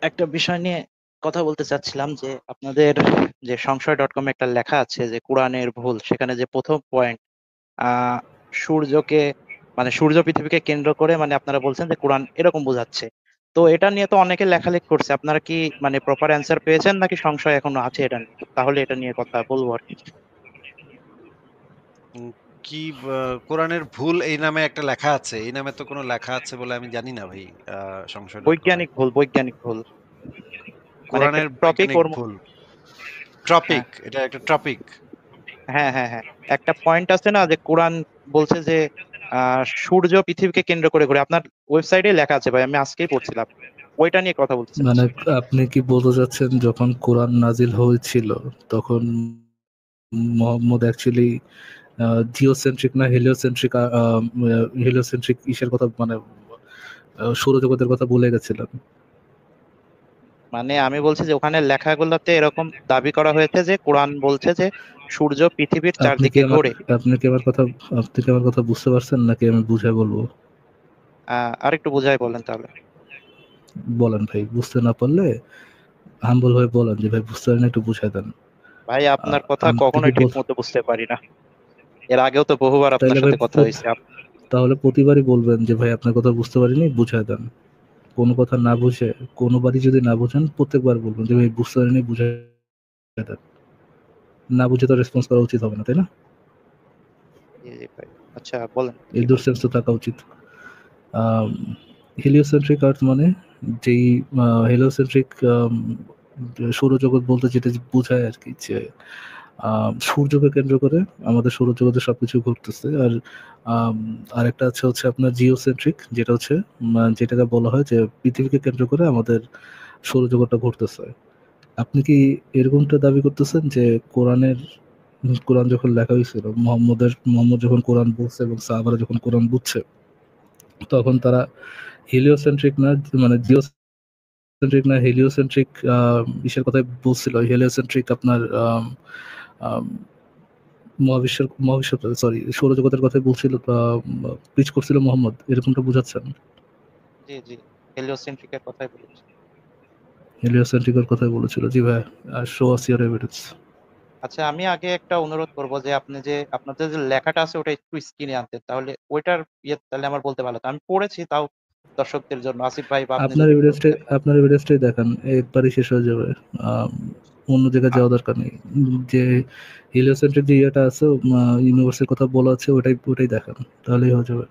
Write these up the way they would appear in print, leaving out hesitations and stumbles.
একটা বিষয় নিয়ে কথা বলতে চাচ্ছিলাম যে আপনাদের যে সংশয়.com একটা লেখা আছে যে কোরআনের ভুল, সেখানে যে প্রথম পয়েন্ট আহ সূর্যকে মানে সূর্য পৃথিবীকে কেন্দ্র করে মানে আপনারা বলছেন যে কোরআন এরকম বোঝাচ্ছে। তো এটা নিয়ে তো অনেকে লেখালেখি করছে, আপনারা কি মানে প্রপার অ্যান্সার পেয়েছেন নাকি সংশয় এখনো আছে এটা নিয়ে? তাহলে এটা নিয়ে কথা বলবো আর কি। উম কি কোরআনের ভুল এই নামে একটা লেখা আছে। এই নামে তো কোনো লেখা আছে বলে আমি জানি না ভাই। সংশয়.com এ। বৈজ্ঞানিক ভুল, মানে একটা কোরআনের টপিক বৈজ্ঞানিক ওর ভুল। হ্যাঁ ট্রপিক। এটা একটা টপিক। হ্যাঁ হ্যাঁ হ্যাঁ, একটা পয়েন্ট আছে না যে কোরআন বলছে যে সূর্য পৃথিবীকে কেন্দ্র করে ঘুরে। আপনার ওয়েবসাইটে লেখা আছে ভাই, আমি আজকেই পড়ছিলাম, ওইটা নিয়ে কথা বলতে মানে চাচ্ছি। আপনি কি বলতে চাচ্ছেন যখন কোরআন নাজিল হয়েছিল তখন মোহাম্মদ অ্যাকচুয়ালি জিওসেন্ট্রিক না হেলিওসেন্ট্রিক হেলিওসেন্ট্রিক ইসের কথা মানে সৌরজগতের কথা বলে গেছিলেন? মানে আমি বলছি যে ওখানে লেখাগুলোতে এরকম দাবি করা হয়েছে যে কোরআন বলছে যে সূর্য পৃথিবীর আপনি কি চারদিকে আমার ঘোরে। আপনি কি আমার কথা আপনি কি আমার কথা বুঝতে পারছেন নাকি আমি বুঝাই বলবো? আরেকটু বুঝাই বলেন তাহলে। বলেন ভাই, বুঝতে না পারলে হাম্বল হয়ে বলেন যে ভাই বুঝতে পারেন, একটু বুঝাই দেন। ভাই আপনার কথা আপনি কি কখনোই ঠিক মতো বুঝতে পারি না, এর আগেও তো বহুবার আপনার তাইলে ভাই সাথে কথা হয়েছে। তাহলে প্রতিবারই বলবেন যে ভাই আপনার কথা বুঝতে পারিনি, বুঝাই দেন। কোনো কথা না বুঝে, কোনোবারই যদি না বুঝেন, প্রত্যেকবার বলবেন যে ভাই বুঝতে পারিনি, বুঝাই দেন। না বুঝে তো রেসপন্স করা উচিত হবে না, তাই না? জি জি ভাই, আচ্ছা বলেন এই কি বলবেন। দুঃসেন্স তো থাকা উচিত। হেলিওসেন্ট্রিক আর্থ মানে যেই হেলিওসেন্ট্রিক সৌরজগৎ বলতে যেটা বোঝায় আর কি, যে সূর্যকে কেন্দ্র করে আমাদের সৌরজগতে সবকিছু ঘুরতেছে। আর আরেকটা হচ্ছে আপনার জিওসেন্ট্রিক, যেটা হচ্ছে যেটাকে বলা হয় যে পৃথিবীকে কেন্দ্র করে আমাদের সৌরজগৎটা ঘুরতেছে। আপনি কি এরকমটা দাবি করতেছেন যে কোরআন যখন লেখা হয়েছিল, মোহাম্মদ যখন কোরআন বলছে এবং সাহাবারা যখন কোরআন বুঝছে, তখন তারা হেলিওসেন্ট্রিক না মানে জিওসেন্ট্রিক না হেলিওসেন্ট্রিক ইসের কথাই বলছিল? হেলিওসেন্ট্রিক আপনার মহাবিশ্ব সরি সৌরজগতের কথাই বলছিল, পিচ করছিল মোহাম্মদ, এরকমটা বুঝাচ্ছেন? জি জি, হেলিওসেন্ট্রিকের কথাই বলেছি। হেলিওসেন্ট্রিকের কথাই বলেছিল, জি ভাই। Show us your evidence. আচ্ছা আমি আগে একটা অনুরোধ করব যে আপনি যে আপনাদের যে লেখাটা আছে ওটা একটু স্ক্রিনে আনতে, তাহলে ওইটার ইয়ে তাহলে আমার বলতে ভালো হতো। আমি পড়েছি তাও দর্শকদের জন্য, আসিফ ভাই বা আপনি আপনার যদি একটু এভিডেন্সটাই দেখান। আপনার এভিডেন্সটাই দেখান, একবারই শেষ হয়ে যাবে। আম, অন্য জায়গায় যাওয়া দরকার নেই। যে হিলিওসেন্ট্রিক যে ইয়েটা আছে, ইউনিভার্সের কথা বলা আছে, ওটাই দেখান, তাহলেই হয়ে যাবে।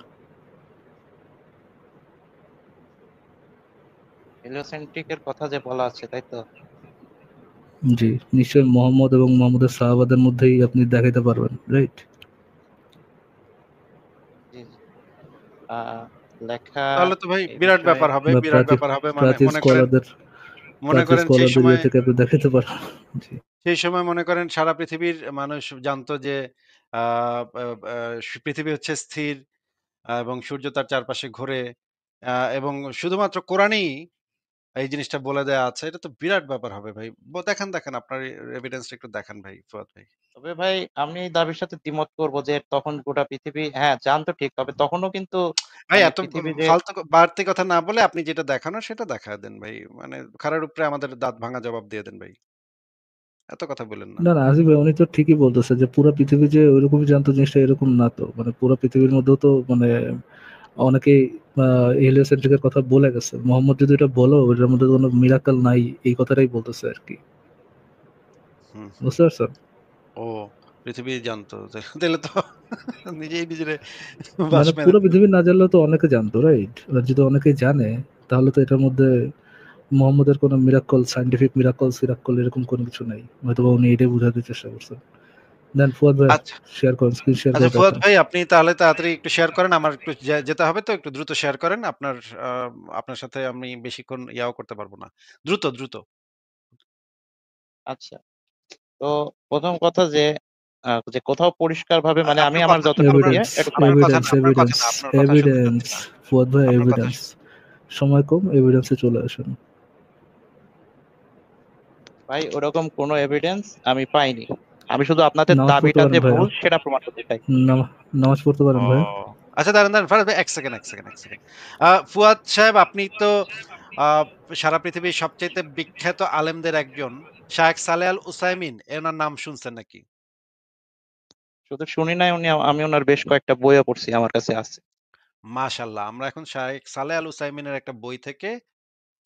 হেলিওসেন্ট্রিকের কথা যে বলা আছে তাই তো? জি, নিশ্চয়ই মোহাম্মদ এবং মোহাম্মদের সাহাবাদের মধ্যেই আপনি দেখাইতে পারবেন, রাইট? জি জি। আহ লেখা তাহলে তো ভাই এই বিরাট বিষয়ে ব্যাপার হবে, বা বিরাট ব্যাপার হবে। মানে প্রাচীন স্কলারদের মনে করেন সেই ইয়ে সময় থেকে আপনি দেখাইতে পারবেন। জি। মনে করেন সারা পৃথিবীর মানুষ জানতো যে আ আ আ পৃথিবী হচ্ছে স্থির এবং সূর্য তার চারপাশে ঘোরে। এবং শুধুমাত্র কোরআনেই এই জিনিসটা বলে দেয়া আছে। এটা তো বিরাট ব্যাপার হবে ভাই। দেখান আপনার এভিডেন্সটা একটু দেখান ভাই, ফুয়াদ ভাই। তবে ভাই আমি এই দাবির সাথে দ্বিমত করব যে তখন গোটা পৃথিবী হ্যাঁ জানতো ঠিক, তবে তখনও কিন্তু ভাই মানে এত পৃথিবী যে ফালতু বাড়তি কথা না বলে আপনি যেটা দেখানোর সেটা দেখায় দেন ভাই। মানে খাড়ার উপরে আমাদের দাঁত ভাঙা জবাব দিয়ে দেন ভাই। এত কথা বলেন না। না, না, আসিফ ভাই উনি তো ঠিকই বলতেছে যে পুরো পৃথিবী যে ওইরকমই জানতো, জিনিসটা এরকম না তো। মানে পুরো পৃথিবীর মধ্যেও তো মানে অনেকেই হেলিওসেন্ট্রিকের কথা বলে গেছে। মোহাম্মদ যদি এটা বলো ওইটার মধ্যে কোনো মিরাকল নাই, এই কথাটাই বলতেছে আর কি। হুম। বুঝতে পারছেন? ও পৃথিবী জানতো। তাইলে তো নিজেই নিজেরে বাঁশ মানে মেরে পুরো দিল। পৃথিবী না জানলেও তো অনেকে জানতো, রাইট? আর যদি অনেকেই জানে, তাহলে তো এটার মধ্যে মোহাম্মদের কোনো মিরাকল, সায়েন্টিফিক সিরাক্কল এরকম কোনো কিছু নাই। হয়তো উনি এটাই বোঝাতে চেষ্টা করছেন। দেন ফুয়াদ ভাই, আচ্ছা, শেয়ার করেন, স্ক্রিন শেয়ার আচ্ছা করে ফুয়াদ দেখান। ভাই আপনি তাহলে তাড়াতাড়ি একটু শেয়ার করেন। আমার একটু যেতে হবে তো একটু দ্রুত শেয়ার করেন। আ আপনার সাথে আমি বেশিক্ষণ ইয়াও করতে পারব না। দ্রুত। আচ্ছা। তো প্রথম কথা যে যে কোথাও পরিষ্কার ভাবে মানে আমি আপনার আমার কথা যতটুকু আপনার ইয়ে এভিডেন্স, একটু আপনার কথা এভিডেন্স, না, আপনার কথা এভিডেন্স, না, আপনার কথা শুনতে এভিডেন্স। চাচ্ছি না। ফুয়াদ ভাই, আপনার কথা এভিডেন্স। সময় কম, এভিডেন্সে চলে আসুন। ভাই ওরকম কোনো এভিডেন্স আমি পাইনি, আমি শুধু আপনাদের নামাজ পড়তে দাবিটা পারেন যে ভাইয়া। ভুল সেটা প্রমাণ করতে চাই। নামাজ পড়তে পারেন ও ভাইয়া। আচ্ছা দাঁড়ান ফারাজ ভাই ১ সেকেন্ড। ফুয়াদ সাহেব আপনি তো সারা পৃথিবীর সবচাইতে বিখ্যাত আলেমদের একজন শায়েখ সালেহ আল উসাইমিন, এনার নাম শুনছেন নাকি? শুধু শুনি নাই, আমি ওনার বেশ কয়েকটা বইও পড়ছি, আমার কাছে আছে। মাশাআল্লাহ। আমরা এখন শায়েখ সালেহ আল উসাইমিনের একটা বই থেকে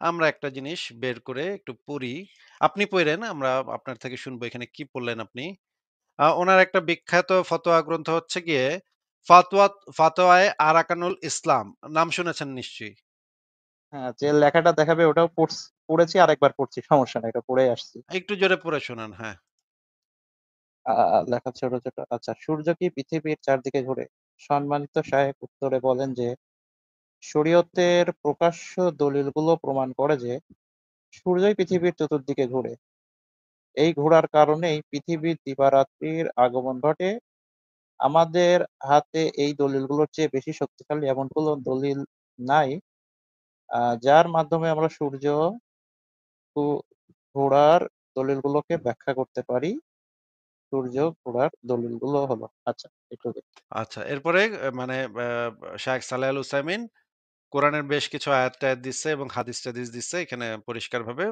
আমরা একটা জিনিস বের করে একটু পড়ি। আপনি পইড়েন, আমরা আপনার থেকে শুনবো এখানে কি পড়লেন আপনি। ওনার একটা বিখ্যাত ফতোয়া গ্রন্থ হচ্ছে গিয়ে ফাতোয়ায়ে আরাকানুল ইসলাম। নাম শুনেছেন নিশ্চয়ই। হ্যাঁ, যে লেখাটা দেখাবে ওটাও পড়েছি, আরেকবার পড়ছি, সমস্যা নাই, এটা পড়ে আসছি। একটু জোরে পড়ে শোনান। হ্যাঁ। লেখা ছোট ছোট। আচ্ছা, সূর্য কি পৃথিবীর চারদিকে ঘোরে? সম্মানিত শায়েখ উত্তরে বলেন যে শরীয়তের প্রকাশ্য দলিলগুলো প্রমাণ করে যে সূর্যই পৃথিবীর চতুর্দিকে ঘোরে। এই ঘোরার কারণেই পৃথিবীর দিবারাত্রির আগমন ঘটে। আমাদের হাতে এই দলিলগুলোর চেয়ে বেশি শক্তিশালী এমন কোনো দলিল নাই যার মাধ্যমে আমরা সূর্য ঘোরার দলিলগুলোকে ব্যাখ্যা করতে পারি। সূর্য ঘোরার দলিলগুলো হলো, আচ্ছা, একটু আচ্ছা, এরপরে মানে শায়েখ সালেহ আল উসাইমিন কোরআনের বেশ কিছু আয়াত-টায়াত দিচ্ছে এবং হাদিস-টাদিস দিচ্ছে। এখানে পরিষ্কারভাবে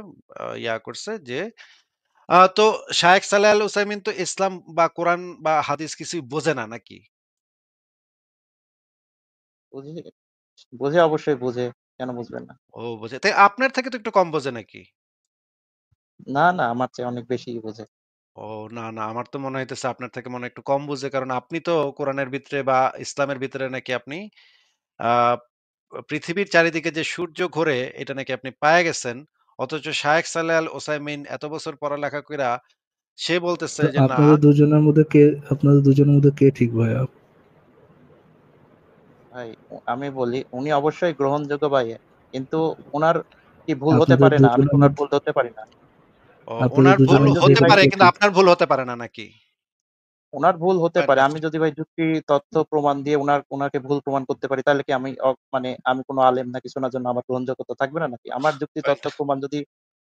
করছে যে তো শায়েখ সালেহ আল উসাইমিন তো ইসলাম বা কোরআন বা হাদিস কিছুই বোঝে না নাকি? বুঝি, বুঝে, অবশ্যই বুঝে, কেন বুঝবেন না? ও বোঝে। তাই আপনার থেকে তো একটু কম বোঝে নাকি? না না, আমার চেয়ে অনেক বেশি বুঝে। ও না, না, আমার তো মনে হইতেছে আপনার থেকে মনে হয় একটু কম বুঝে। কারণ আপনি তো কোরআনের ভিতরে বা ইসলামের ভিতরে নাকি আপনি আ পৃথিবীর চারিদিকে যে সূর্য ঘোরে এটা নাকি আপনি পায়া গেছেন। অথচ শায়েখ সালেহ আল উসাইমিন এত বছর পড়ালেখা কইরা সে বলতেছে তো যে না। আপনাদের দুজনের মধ্যে কে ঠিক ভাইয়া? ভাই, আমি বলি উনি অবশ্যই গ্রহণযোগ্য ভাই, কিন্তু ওনার কি ভুল হতে আপনাদের পারে না? আমি তো দুজনের ওনার মধ্যে ভুল ধরতে পারি না। আপনাদের উনার ভুল আমি দুজনের যদি মধ্যে হতে ভাই, পারে কে কিন্তু ঠিক? আপনার ভুল হতে পারে না নাকি? ওনার ভুল হতে পয়েন্ট পারে, আমি হচ্ছে। যদি ভাই যুক্তি তথ্য প্রমাণ দিয়ে ওনাকে ভুল প্রমাণ করতে পারি, তাহলে কি আমি মানে আমি কোনো আলেম নাকি শোনার জন্য আমার গ্রহণযোগ্যতা থাকবে না নাকি? আমার যুক্তি তথ্য পয়েন্ট প্রমাণ যদি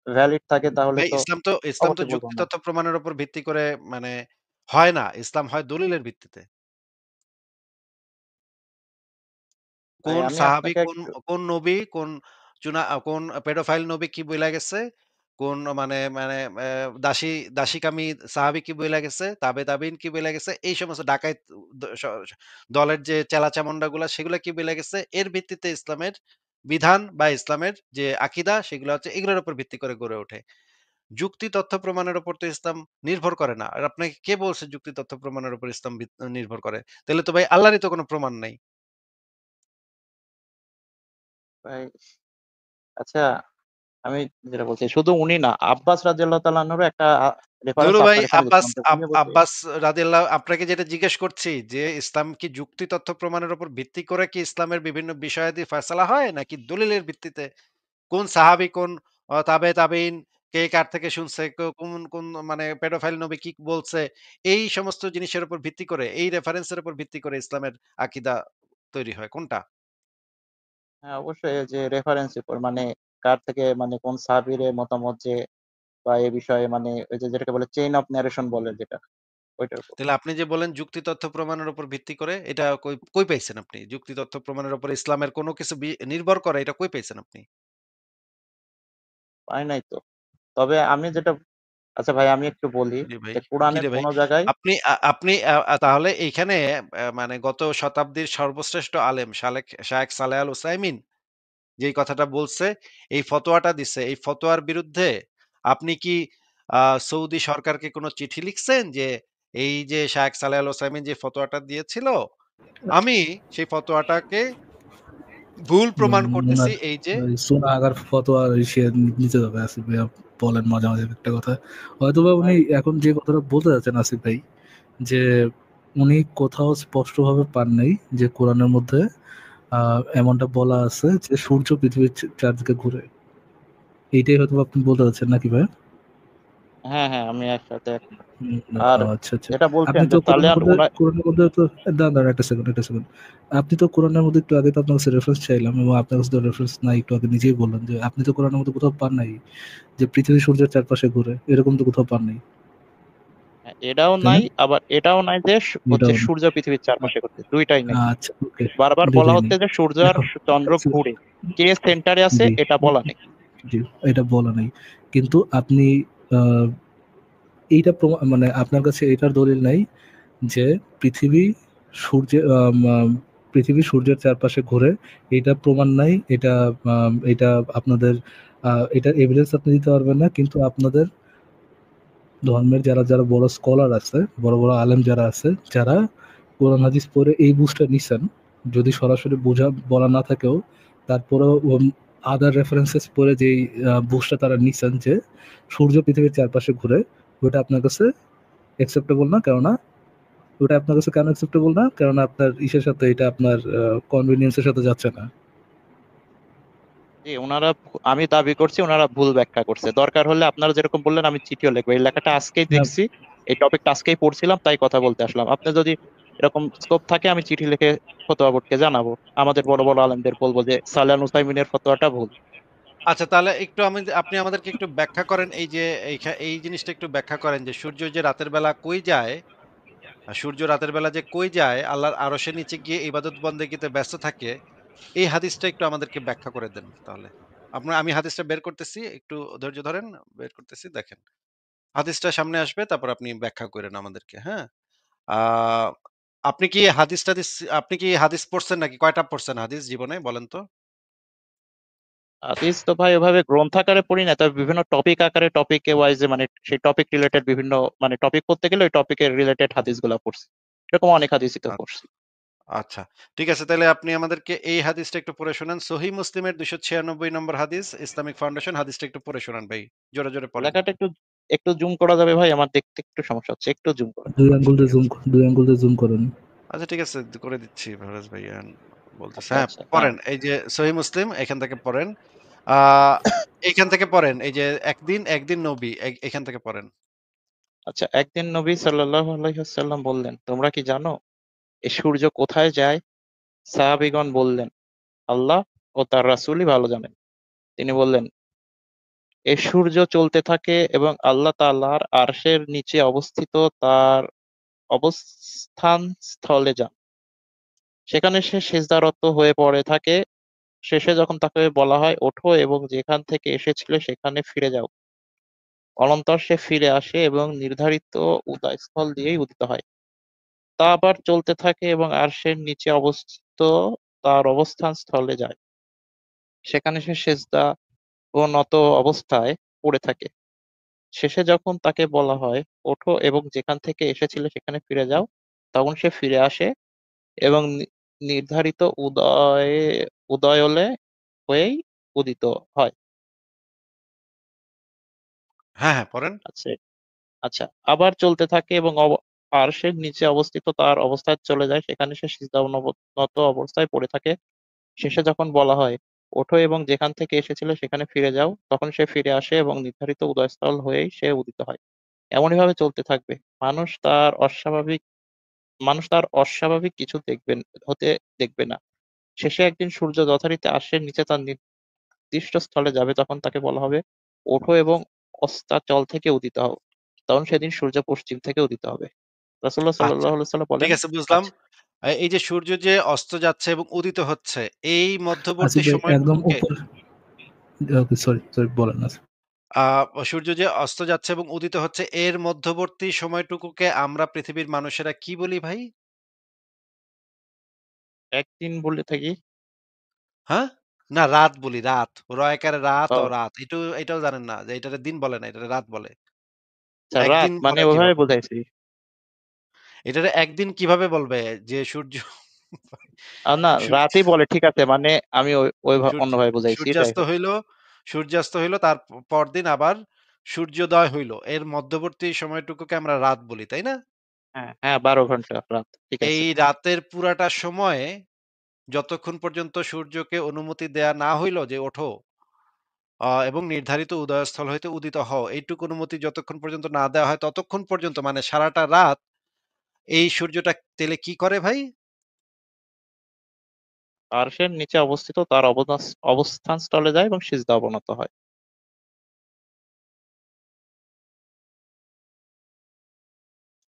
ভ্যালিড থাকে তাহলে ভাই, তো ইসলাম তো অবশ্যই বলবো না। যুক্তিতত্ত্ব প্রমাণের উপর ভিত্তি করে মানে হয় না। ইসলাম হয় দলিলের ভিত্তিতে। ভাই, কোন আমি সাহাবী, আপনাকে কোন নবী, কোন পেডোফাইল নবী কি বইলা গেছে? কোন মানে মানে দাসীকামী সাহাবী কি বইলা গেছে? তাবেইন কি বইলা গেছে? এই সমস্ত ডাকাইত দ স স দলের যে চেলা-চামুন্ডাগুলা সেগুলা কি বইলা গেছে? এর ভিত্তিতে ইসলামের বিধান বা ইসলামের যে আকীদা সেগুলা হচ্ছে এগুলোর উপর ভিত্তি করে গড়ে ওঠে। যুক্তি তথ্য প্রমাণের উপর তো ইসলাম নির্ভর করে না। আর আপনাকে কে বলছে যুক্তি তথ্য প্রমাণের উপর ইসলাম নির্ভর করে? তাইলে তো ভাই আল্লাহরই তো কোন প্রমাণ নাই। ভাই, আচ্ছা, আমি যেটা বলছি, শুধু উনি না, আব্বাস রাদিয়াল্লাহু তাআলা আনহুরও একটা রেফারেন্স ধুরু ভাই, আপনার এখানে আব্বাস দেখলাম যে উনি বলছে। আব্বাস রাদিয়াল্লাহু, আপনাকে যেটা জিজ্ঞেস করছি যে ইসলাম কি যুক্তি তথ্য প্রমাণের উপর ভিত্তি করে কি ইসলামের বিভিন্ন বিষয়াদি ফয়সালা হয় নাকি দলিলের ভিত্তিতে? কোন সাহাবী, কোন তাবেইন, কে কার থেকে শুনছে, কোন মানে পেডোফাইল নবী কি বলছে, এই সমস্ত জিনিসের উপর ভিত্তি করে, এই রেফারেন্সের উপর ভিত্তি করে ইসলামের আকীদা তৈরি হয় কোনটা? হ্যাঁ, অবশ্যই, যে রেফারেন্স উপর, মানে কার থেকে, মানে কোন সাহাবীর মতামত, যে বা এই বিষয়ে, মানে ওই যে যেটাকে বলে চেইন অফ ন্যারেশন বলে যেটা, ওইটার উপর। তাহলে আপনি যে বলেন যুক্তি তথ্য প্রমাণের উপর ভিত্তি করে, এটা কই কই পাইছেন আপনি? যুক্তি তথ্য প্রমাণের উপর ইসলামের কোন কিছু নির্ভর করে এটা কই পাইছেন আপনি? পাই নাই তো। তবে আমি যেটা, আচ্ছা ভাই, আমি একটু বলি জি ভাই। যে কোরআনের কিরে ভাই? কোন জায়গায়। আপনি আপনি তাহলে এইখানে মানে গত শতাব্দীর সর্বশ্রেষ্ঠ আলেম শায়েখ সালেহ আল উসাইমিন যেই কথাটা বলছে, এই ফতোয়াটা দিছে। এই ফতোয়ার বিরুদ্ধে আপনি কি আ সৌদি সরকারকে কোন চিঠি লিখছেন যে এই যে শায়েখ সালেহ আল উসাইমিন যে ফতোয়াটা দিয়েছিল, আমি সেই ফতোয়াটাকে ভুল প্রমাণ করতেছি উনার এই যে। ওই সুনা আগার ফতোয়া সে নিতে যাবে আসিফ ভাইয়া, বলেন মাঝে মাঝে একটা কথা। হয়তোবা উনি ভাই, এখন যে কথাটা বলতে যাচ্ছেন আসিফ ভাই, যে উনি কোথাও স্পষ্টভাবে পান নাই যে কোরআনের মধ্যে এমনটা বলা আছে যে সূর্য পৃথিবীর চারদিকে ঘুরে। এইটাই হয়তো আপনি বলতে চাচ্ছেন নাকি ভাই? হ্যাঁ হ্যাঁ, আমি একসাথে একমত। হুম, আর আচ্ছা, আচ্ছা। যেটা বলছেন আপনি যে তো সালেহান ওনার। কোরআনের মধ্যে তো দাঁড়ান একটা সেকেন্ড, একটা সেকেন্ড। আপনি তো কোরআনের মধ্যে একটু আগে তো আপনার কাছে রেফারেন্স চাইলাম এবং আপনার কাছে তো রেফারেন্স নাই, একটু আগে নিজেই বললেন যে আপনি তো কোরআনের মধ্যে কোথাও পান নাই যে পৃথিবী সূর্যের চারপাশে ঘুরে। এরকম তো কোথাও পান নাই। এটাও তাই নাই, না? আবার এটাও নাই যে হচ্ছে এটাও না। সূর্য পৃথিবীর চারপাশে ঘুরছে, দুইটাই নেই। আচ্ছা, ওকে। বারবার বলা দুইটাই নেই। হচ্ছে যে সূর্য আর দেখো, চন্দ্র আচ্ছা, ঘুরে, কে সেন্টারে আছে জি, এটা বলা নেই। জি, এটা বলা নেই। কিন্তু আপনি আহ, এইটা মানে আপনার কাছে এটার দলিল নাই যে পৃথিবী সূর্যে পৃথিবী সূর্যের চারপাশে ঘুরে, এটা প্রমাণ নাই। এটা আপনাদের এটা এভিডেন্স আপনি দিতে পারবেন না, কিন্তু আপনাদের ধর্মের যারা যারা বড় স্কলার আছে, বড় বড় আলেম যারা আছে, যারা কোরআন হাদিস পড়ে এই বুঝটা নিছেন, যদি সরাসরি বোঝা বলা না থাকেও, তারপরেও আদার রেফারেন্সেস পড়ে যেই বুঝটা তারা নিছেন যে সূর্য পৃথিবীর চারপাশে ঘুরে, ওটা আপনার কাছে অ্যাকসেপ্টেবল না। কেননা ওটা আপনার কাছে কেন অ্যাকসেপ্টেবল না? কারণ আপনার ইসের সাথে, এটা আপনার কনভিনিয়েন্সের সাথে যাচ্ছে না। যে ওনারা আমি দাবি করছি ওনারা ভুল ব্যাখ্যা করছে, দরকার হলে আপনারা যেরকম বললেন আমি চিঠিও লিখবো, এই লেখাটা আজকেই না, দেখছি, এই টপিকটা আজকেই পড়ছিলাম, তাই কথা বলতে আসলাম। আপনি যদি এরকম স্কোপ থাকে আমি চিঠি লিখে ফতোয়া বোর্ডকে জানাবো, আমাদের বড় বড় আলেমদের বলবো যে সালেহান উসাইমিনের ফতোয়াটা ভুল। আচ্ছা, তাহলে একটু আপনি আমাদেরকে একটু ব্যাখ্যা করেন, এই যে এই জিনিসটা একটু ব্যাখ্যা করেন যে সূর্য যে রাতের বেলা কই যায়, আর সূর্য রাতের বেলা যে কই যায় আল্লাহর আরশের নিচে গিয়ে ইবাদত বন্দেগীতে ব্যস্ত থাকে, এই হাদিসটা একটু আমাদেরকে ব্যাখ্যা করে দেন তাহলে। আমি হাদিসটা বের করতেছি, একটু ধৈর্য ধরেন, বের করতেছি, দেখেন। হাদিসটা সামনে আসবে, তারপর আপনি ব্যাখ্যা করেন আমাদেরকে, হ্যাঁ? আ আপনি কি আপনি কি হাদিস পড়ছেন নাকি? কয়টা পড়ছেন হাদিস জীবনে বলেন তো? হাদিস তো ভাই ওভাবে গ্রন্থাকারে পড়ি না, তবে বিভিন্ন টপিক আকারে, টপিকে ওয়াইজে, মানে সেই টপিক রিলেটেড বিভিন্ন, মানে টপিক পড়তে গেলে ওই টপিকের রিলেটেড হাদিসগুলো পড়ছি, এরকম অনেক হাদিসই তো আ পড়ছি। আচ্ছা। ঠিক আছে, তাইলে আপনি আমাদেরকে এই হাদিসটা একটু পড়ে শোনান। সহিহ মুসলিমের ২৯৬ নম্বর হাদিস, ইসলামিক ফাউন্ডেশন, হাদিসটা একটু পড়ে শোনান ভাই। জোরে, জোরে পড়েন। লেখাটা একটু একটু জুম করা যাবে ভাই? আমার দেখতে একটু সমস্যা হচ্ছে, একটু জুম করা। আচ্ছা ঠিক আছে। দুই আঙ্গুল দিয়ে জুম করেন। আচ্ছা ঠিক আছে, করে দিচ্ছি ফারাজ ভাই, বলতেছে। আচ্ছা হ্যাঁ, আচ্ছা, হ্যাঁ। পড়েন। এই যে সহিহ মুসলিম, এখান থেকে পড়েন। আ এইখান থেকে পড়েন। এই যে একদিন, একদিন নবী, এখান থেকে পড়েন। আচ্ছা, একদিন নবী সাল্লাল্লাহু আলাইহি ওয়াসাল্লাম বললেন, তোমরা কি জানো এই সূর্য কোথায় যায়? সাহাবীগণ বললেন, আল্লাহ ও তার রাসূলই ভালো জানেন। তিনি বললেন, এই সূর্য চলতে থাকে এবং আল্লাহ তাআলার আরশের নিচে অবস্থিত তার অবস্থান স্থলে যান। সেখানে সে সিজদারত হয়ে পড়ে থাকে। শেষে যখন তাকে বলা হয়, ওঠো এবং যেখান থেকে এসেছিলে সেখানে ফিরে যাও, অনন্তর সে ফিরে আসে এবং নির্ধারিত উদয়স্থল দিয়েই উদিত হয়। তা আবার চলতে থাকে এবং আরশের নিচে অবস্থিত তার অবস্থান স্থলে যায়। সেখানে সে সেজদা ও নত অবস্থায় পড়ে থাকে। শেষে যখন তাকে বলা হয়, ওঠো এবং যেখান থেকে এসেছিলে সেখানে ফিরে যাও, তখন সে ফিরে আসে এবং নির্ধারিত উদয়লে হয়েই উদিত হয়। হ্যাঁ, হ্যাঁ, পড়েন। আচ্ছা, আচ্ছা, আবার চলতে থাকে এবং আরশের নিচে অবস্থিত তার অবস্থায় চলে যায়, সেখানে সে সিজদা নত অবস্থায় পড়ে থাকে। শেষে যখন বলা হয়, ওঠো এবং যেখান থেকে এসেছিলে সেখানে ফিরে যাও, তখন সে ফিরে আসে এবং নির্ধারিত উদয়স্থল হয়েই সে উদিত হয়। এমনই ভাবে চলতে থাকবে। মানুষ তার অস্বাভাবিক মানুষ তার অস্বাভাবিক কিছু হতে দেখবে না। শেষে একদিন সূর্য যথারীতি আরশের নিচে তার নির্দিষ্ট স্থলে যাবে, তখন তাকে বলা হবে, ওঠো এবং অস্তাচল থেকে উদিত হও। তখন সেদিন সূর্য পশ্চিম থেকে উদিত হবে। রাসূলুল্লাহ আচ্ছা, সাল্লাল্লাহু আলাইহি ওয়াসাল্লাম ঠিক বলেন, আছে, বুঝলাম। আচ্ছা, এই যে সূর্য যে অস্ত যাচ্ছে এবং উদিত হচ্ছে, এই মধ্যবর্তী আসিফ ভাই, একদম সময়টুকুকে উপর। ওকে, সরি, সরি, বলেন না। আ সূর্য যে অস্ত যাচ্ছে এবং উদিত হচ্ছে, এর মধ্যবর্তী সময়টুকুকে আমরা পৃথিবীর মানুষেরা কি বলি ভাই? একদিন বলে থাকি। হ্যাঁ? না, রাত বলি, রাত। রয়াকারে রাত ও ও রাত। এটাও জানেন না যে এটারে দিন বলে না, এটারে রাত বলে। আচ্ছা, রাত একদিন মানে বলে ওভাবে কিভাবে? বুঝাইছি। এটারে একদিন কিভাবে বলবে যে সূর্য না, সূর্য রাতই বলে, ঠিক আছে, মানে আমি ওই সূর্য অন্যভাবে বুঝাইছি, যাই সূর্যাস্ত হোক। হইল, সূর্যাস্ত হইল, তার পরদিন আবার সূর্যোদয় হইল। এর মধ্যবর্তী সময়টুকুকে আমরা রাত বলি, তাই না? হ্যাঁ হ্যাঁ, 12 ঘন্টা রাত, ঠিক এই আছে। রাতের পুরাটা সময়ে যতক্ষণ পর্যন্ত সূর্যকে অনুমতি দেয়া না হইল যে ওঠো এবং নির্ধারিত উদয়স্থল হইতে উদিত হও, এইটুকু অনুমতি যতক্ষণ পর্যন্ত না দেওয়া হয় ততক্ষণ পর্যন্ত, মানে সারাটা রাত এই সূর্যটা তেলে কি করে ভাই? আরশের নিচে অবস্থিত তার অবস্থান স্থলে যায় এবং সিজদা অবনত হয়।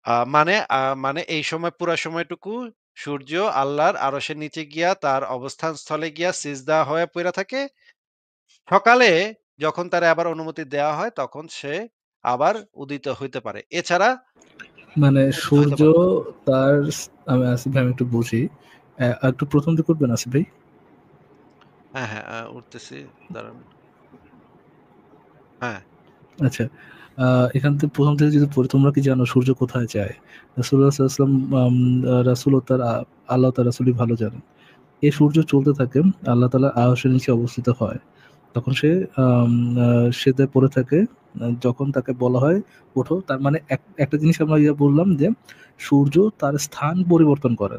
মানে এই সময় পুরা সময়টুকু সূর্য আল্লাহর আরশের নিচে গিয়া তার অবস্থান স্থলে গিয়া সিজদা হয়ে পইরা থাকে। সকালে যখন তারে আবার অনুমতি দেওয়া হয় তখন সে আবার উদিত হইতে পারে। এছাড়া মানে উদিত হইতে সূর্য পারে না। তার আমি আসিফ ভাই আমি একটু বুঝি। একটু প্রথম দিকে করবেন আসিফ ভাই। হ্যাঁ, হ্যাঁ, উঠতেছি। দাঁড়ান। হ্যাঁ, আচ্ছা। এখান থেকে প্রথম থেকে যদি পড়ি, তোমরা কি জানো সূর্য কোথায় যায়? রাসূলুল্লাহ সাল্লাল্লাহু আলাইহি ওয়াসাল্লাম রাসূল ও তার আল্লাহ তার রাসূলই ভালো জানেন। এই সূর্য চলতে থাকে, আল্লাহ তাআলা আরশের নিচে অবস্থিত হয়। তখন সে আম আ সিজদায় পড়ে থাকে। যখন তাকে বলা হয় ওঠো, তার মানে একটা জিনিস আমরা বললাম যে সূর্য তার স্থান পরিবর্তন করে।